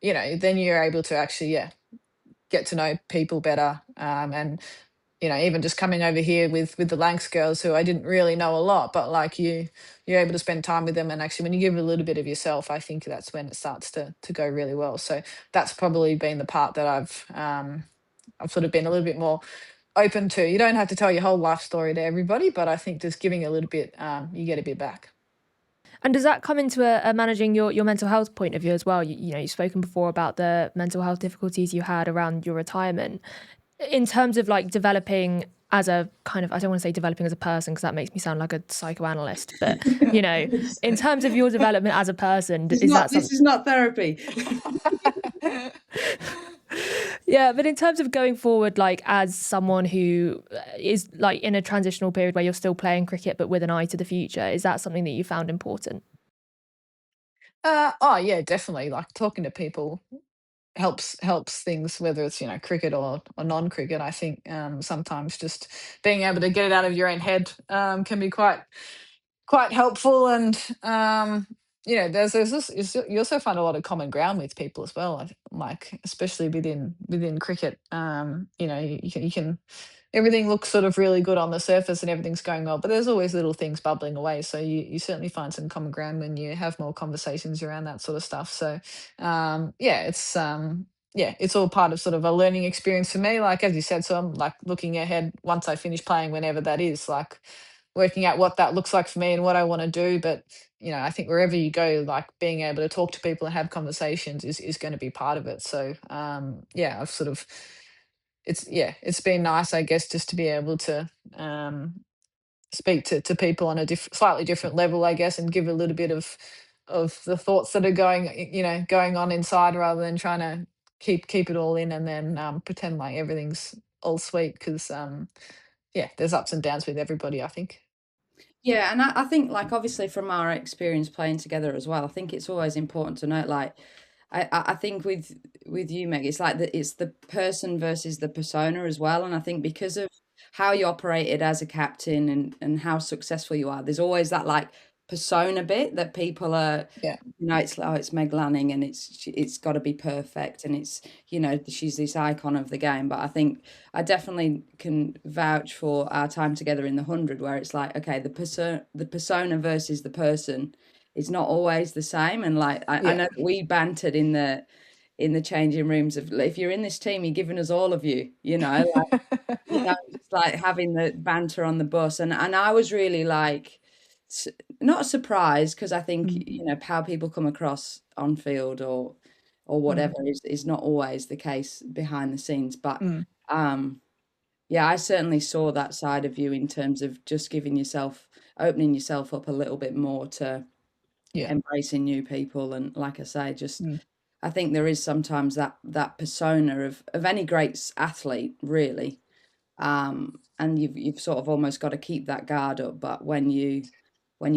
you're able to actually get to know people better, and even just coming over here with the Lancs girls, who I didn't really know a lot, but like you're able to spend time with them, and actually when you give a little bit of yourself, I think that's when it starts to go really well. So that's probably been the part that I've sort of been a little bit more open to. You don't have to tell your whole life story to everybody, but I think just giving a little bit, you get a bit back. And does that come into a managing your mental health point of view as well? You've spoken before about the mental health difficulties you had around your retirement. In terms of like developing as a kind of, I don't want to say developing as a person because that makes me sound like a psychoanalyst, but in terms of your development as a person, is that This something? is not therapy. Yeah, but in terms of going forward, like as someone who is like in a transitional period where you're still playing cricket but with an eye to the future, is that something that you found important? Oh yeah, definitely. Like talking to people helps things, whether it's cricket or non-cricket. I think sometimes just being able to get it out of your own head can be quite helpful. And there's this you also find a lot of common ground with people as well. Like especially within cricket, you can everything looks sort of really good on the surface and everything's going well, but there's always little things bubbling away. So you certainly find some common ground when you have more conversations around that sort of stuff. So it's all part of sort of a learning experience for me. Like as you said, so I'm like looking ahead once I finish playing, whenever that is, like working out what that looks like for me and what I want to do. But I think wherever you go, like being able to talk to people and have conversations is going to be part of it. So I've sort of it's been nice, I guess, just to be able to speak to people on a slightly different level, I guess, and give a little bit of the thoughts that are going on inside, rather than trying to keep it all in and then pretend like everything's all sweet, because there's ups and downs with everybody, I think. Yeah, and I think like obviously from our experience playing together as well, I think it's always important to note like I think with you, Meg, it's like it's the person versus the persona as well. And I think because of how you operated as a captain and how successful you are, there's always that like persona bit that people are, Yeah. it's like, oh, it's Meg Lanning and it's got to be perfect and it's, she's this icon of the game. But I think I definitely can vouch for our time together in the 100, where it's like, okay, the persona versus the person is not always the same. And like I Yeah. know that we bantered in the changing rooms of, if you're in this team, you're giving us all of you, just like having the banter on the bus. And I was really like not surprised, because I think Mm, how people come across on field or whatever mm, is not always the case behind the scenes. But mm, yeah, I certainly saw that side of you in terms of just opening yourself up a little bit more to yeah. embracing new people. And like I say, just Mm, I think there is sometimes that persona of any great athlete, really. And you've sort of almost got to keep that guard up. But when you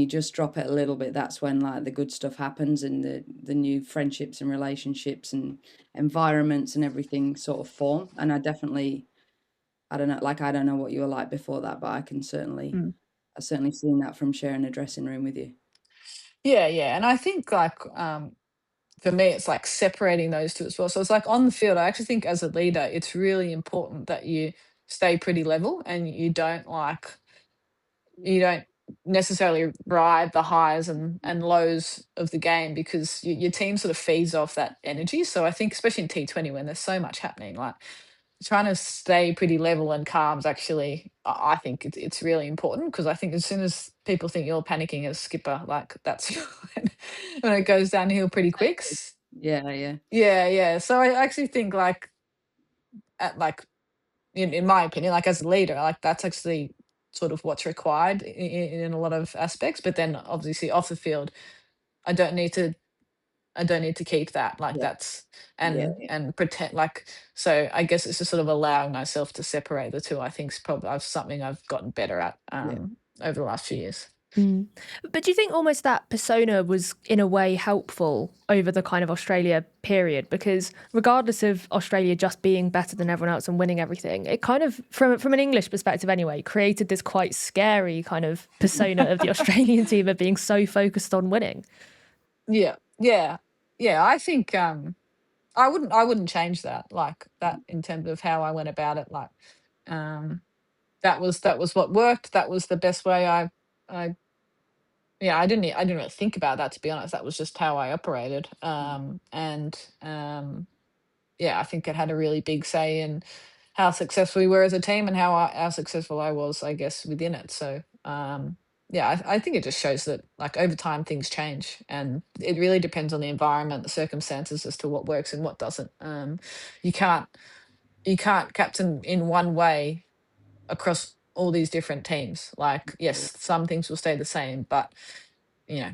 just drop it a little bit, that's when like the good stuff happens, and the new friendships and relationships and environments and everything sort of form. And I don't know, like I don't know what you were like before that, but mm. I've certainly seen that from sharing a dressing room with you. Yeah, and I think like for me, it's like separating those two as well. So it's like on the field, I actually think as a leader, it's really important that you stay pretty level and you don't necessarily ride the highs and lows of the game, because your team sort of feeds off that energy. So I think especially in T20, when there's so much happening, like trying to stay pretty level and calm is actually, I think it's really important, because I think as soon as people think you're panicking as skipper, like that's when it goes downhill pretty quick. Yeah, yeah, Yeah. So I actually think like like in my opinion, like as a leader, like that's actually sort of what's required in a lot of aspects. But then obviously off the field, I don't need to I don't need to keep that, like yeah, that's yeah, and pretend like. So I guess it's just sort of allowing myself to separate the two, I think is probably something I've gotten better at yeah. over the last few years. Mm. But do you think almost that persona was in a way helpful over the kind of Australia period? Because regardless of Australia just being better than everyone else and winning everything, it kind of, from an English perspective anyway, created this quite scary kind of persona of the Australian team of being so focused on winning. Yeah. I think I wouldn't change that, like that in terms of how I went about it. Like um that was what worked. That was the best way I yeah, I didn't really think about that, to be honest. That was just how I operated. And yeah, I think it had a really big say in how successful we were as a team and how successful I was, I guess, within it. So yeah, I think it just shows that like over time things change, and it really depends on the environment, the circumstances, as to what works and what doesn't. You can't captain in one way across all these different teams. Like, yes, some things will stay the same, but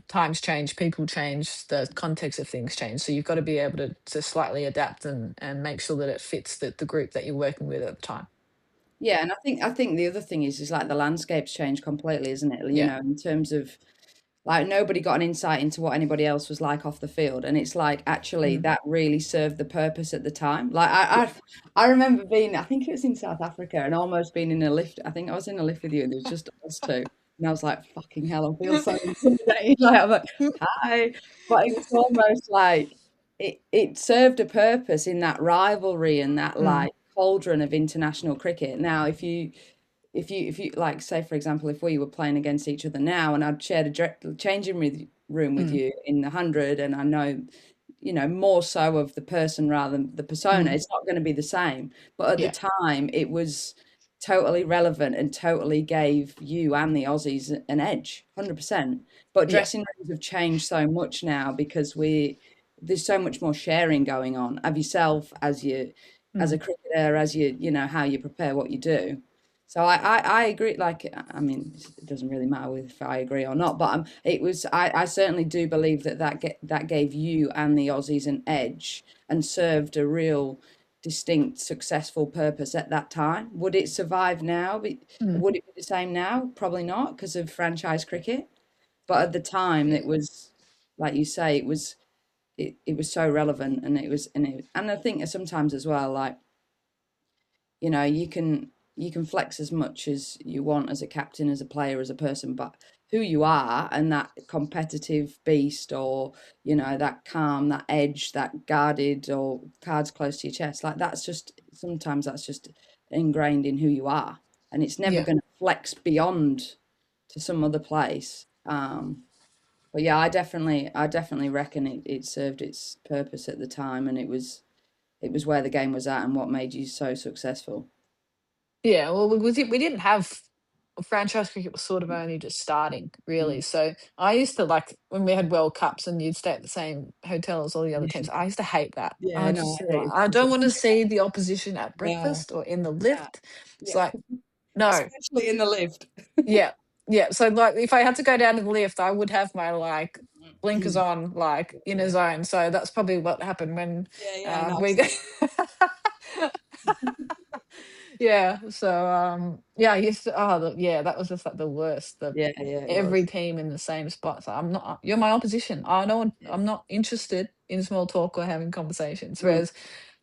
times change, people change, the context of things change. So you've got to be able to slightly adapt and make sure that it fits the group that you're working with at the time. Yeah, and I think the other thing is like the landscape's changed completely, isn't it? Yeah. In terms of like nobody got an insight into what anybody else was like off the field, and it's like actually that really served the purpose at the time. Like I remember being, I think it was in South Africa, and almost being in a lift. I think I was in a lift with you, and there was just us two, and I was like, "Fucking hell, I feel so intimidated." Like I'm like, "Hi," but it was almost like it served a purpose in that rivalry and that like cauldron of international cricket. Now, if you like, say for example, if we were playing against each other now, and I'd shared a changing room with you in the 100, and I know, more so of the person rather than the persona, it's not going to be the same. But at the Yeah. time, it was totally relevant and totally gave you and the Aussies an edge, 100%. But Yeah. dressing rooms have changed so much now because there's so much more sharing going on of yourself as a cricketer, as how you prepare what you do. So I agree. Like, I mean, it doesn't really matter if I agree or not, but I certainly do believe that gave you and the Aussies an edge and served a real distinct, successful purpose at that time. Would it survive now? Would it be the same now? Probably not because of franchise cricket. But at the time, it was, like you say, it was so relevant, and and I think sometimes as well, like, you can flex as much as you want as a captain, as a player, as a person, but who you are and that competitive beast, or that calm, that edge, that guarded, or cards close to your chest, like sometimes that's just ingrained in who you are, and it's never Yeah. going to flex beyond to some other place. But yeah, I definitely reckon it served its purpose at the time, and it was where the game was at and what made you so successful. Yeah, well, we didn't have franchise cricket was sort of only just starting, really. So I used to like when we had World Cups and you'd stay at the same hotel as all the other teams. I used to hate that. I Yeah, no, just I like, hate I don't it. want to see the opposition at No, breakfast or in the no, lift. It's yeah, like, no, especially in the lift. yeah, yeah. So like, if I had to go down to the lift, I would have my like blinkers on, like in a Yeah, zone. So that's probably what happened when yeah, yeah, no, we. same. Yeah, so, yeah, I used to yeah, that was just, like, the worst, Yeah, yeah, it every was. team in the same spot, so I'm not you're my opposition. I don't Yeah. I'm not interested in small talk or having conversations, Mm, whereas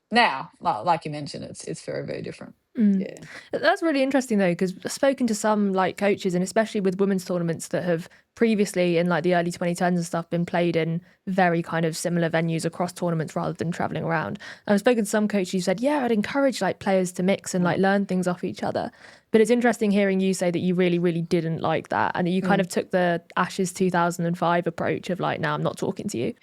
now, like you mentioned, it's very, very different. yeah, That's really interesting though, because I've spoken to some like coaches, and especially with women's tournaments that have previously in like the early 2010s and stuff been played in very kind of similar venues across tournaments rather than traveling around. And I've spoken to some coaches who said, yeah, I'd encourage like players to mix and like learn things off each other. But it's interesting hearing you say that you really, really didn't like that, and that you kind of took the Ashes 2005 approach of like, now I'm not talking to you.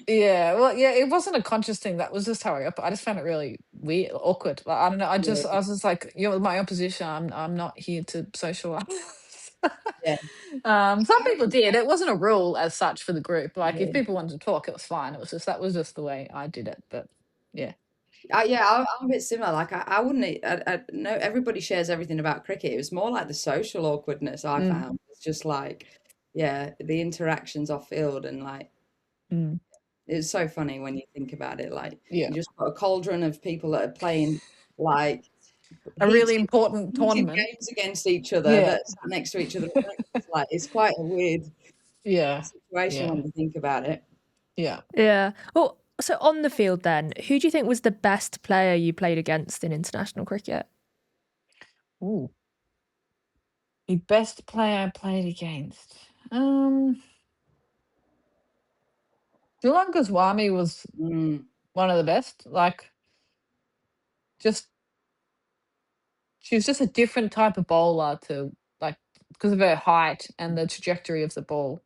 Yeah, well, yeah, it wasn't a conscious thing, that was just how I just found it really weird, awkward, like, I don't know, yeah, I was just like, "You're my opposition, I'm not here to socialize." yeah, Some people did, it wasn't a rule as such for the group, like, if yeah. people wanted to talk, it was fine, it was just that was just the way I did it, but yeah. Yeah, I'm a bit similar. Like I wouldn't. I know everybody shares everything about cricket. It was more like the social awkwardness I Mm, found. It's just like, yeah, the interactions off field, and like mm, it's so funny when you think about it. Like yeah. you just got a cauldron of people that are playing like A really heated, important heated tournament. games against each other Yeah. that sat next to each other. It's like it's quite a weird Yeah. situation Yeah. when you think about it. Yeah. Yeah. Well, so on the field then, who do you think was the best player you played against in international cricket? Ooh, the best player I played against. Sri Lanka's Wami was Mm, one of the best, like, just she was just a different type of bowler to, like, because of her height and the trajectory of the ball.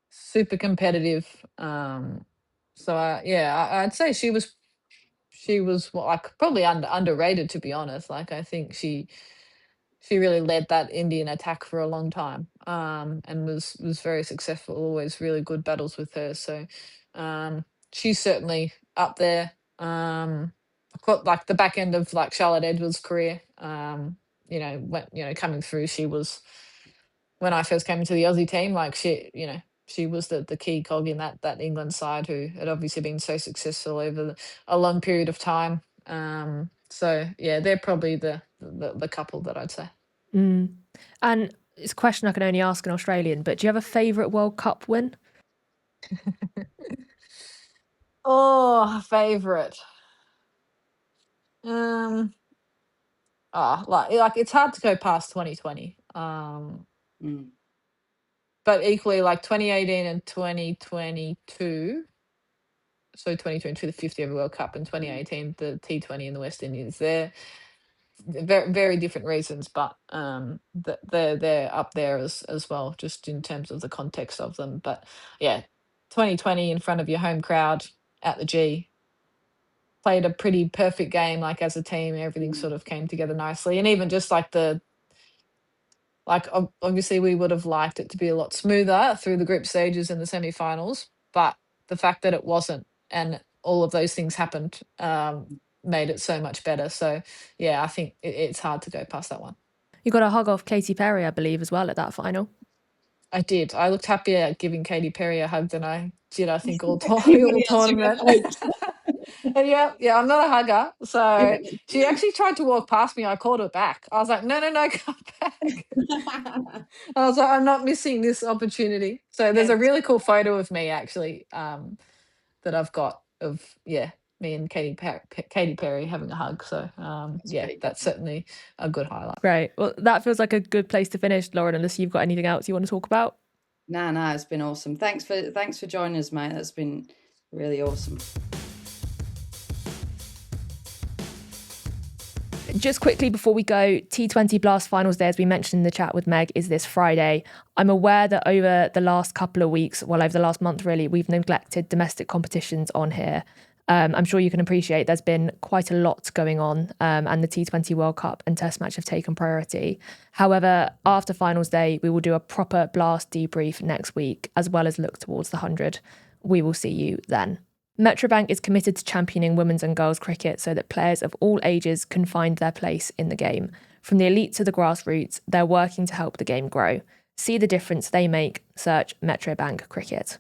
Super competitive. So yeah, I'd say she was like probably underrated, to be honest. Like, I think she really led that Indian attack for a long time, and was very successful. Always really good battles with her. So, she's certainly up there. like the back end of like Charlotte Edwards' career. Coming through, she was, when I first came into the Aussie team, like she was the key cog in that England side who had obviously been so successful over a long period of time. So yeah, they're probably the couple that I'd say. And it's a question I can only ask an Australian, but do you have a favourite World Cup win? Oh, favourite. Like it's hard to go past 2020. But equally, like 2018 and 2022. So 2022, the 50 over World Cup, and 2018, the T20 in the West Indies. They're very, very different reasons, but they're up there as well, just in terms of the context of them. But yeah, 2020 in front of your home crowd at the G, played a pretty perfect game, like as a team, everything sort of came together nicely. And even just like obviously we would have liked it to be a lot smoother through the group stages and the semi-finals, but the fact that it wasn't and all of those things happened made it so much better. So yeah, I think it's hard to go past that one. You got a hug off Katy Perry, I believe, as well at that final. I did. I looked happier at giving Katy Perry a hug than I did, I think, all tournament. And yeah, I'm not a hugger. So she actually tried to walk past me. I called her back. I was like, no, come back. I was like, I'm not missing this opportunity. So there's a really cool photo of me actually that I've got of, me and Katy Perry having a hug. So that's certainly a good highlight. Great. Well, that feels like a good place to finish, Lauren, unless you've got anything else you want to talk about. No, it's been awesome. Thanks for joining us, mate. That's been really awesome. Just quickly before we go, T20 Blast Finals Day, as we mentioned in the chat with Meg, is this Friday. I'm aware that over the last couple of weeks, over the last month really, we've neglected domestic competitions on here. I'm sure you can appreciate there's been quite a lot going on, and the T20 World Cup and Test match have taken priority. However, after Finals Day, we will do a proper Blast debrief next week, as well as look towards the 100. We will see you then. Metrobank is committed to championing women's and girls' cricket so that players of all ages can find their place in the game. From the elite to the grassroots, they're working to help the game grow. See the difference they make. Search Metrobank Cricket.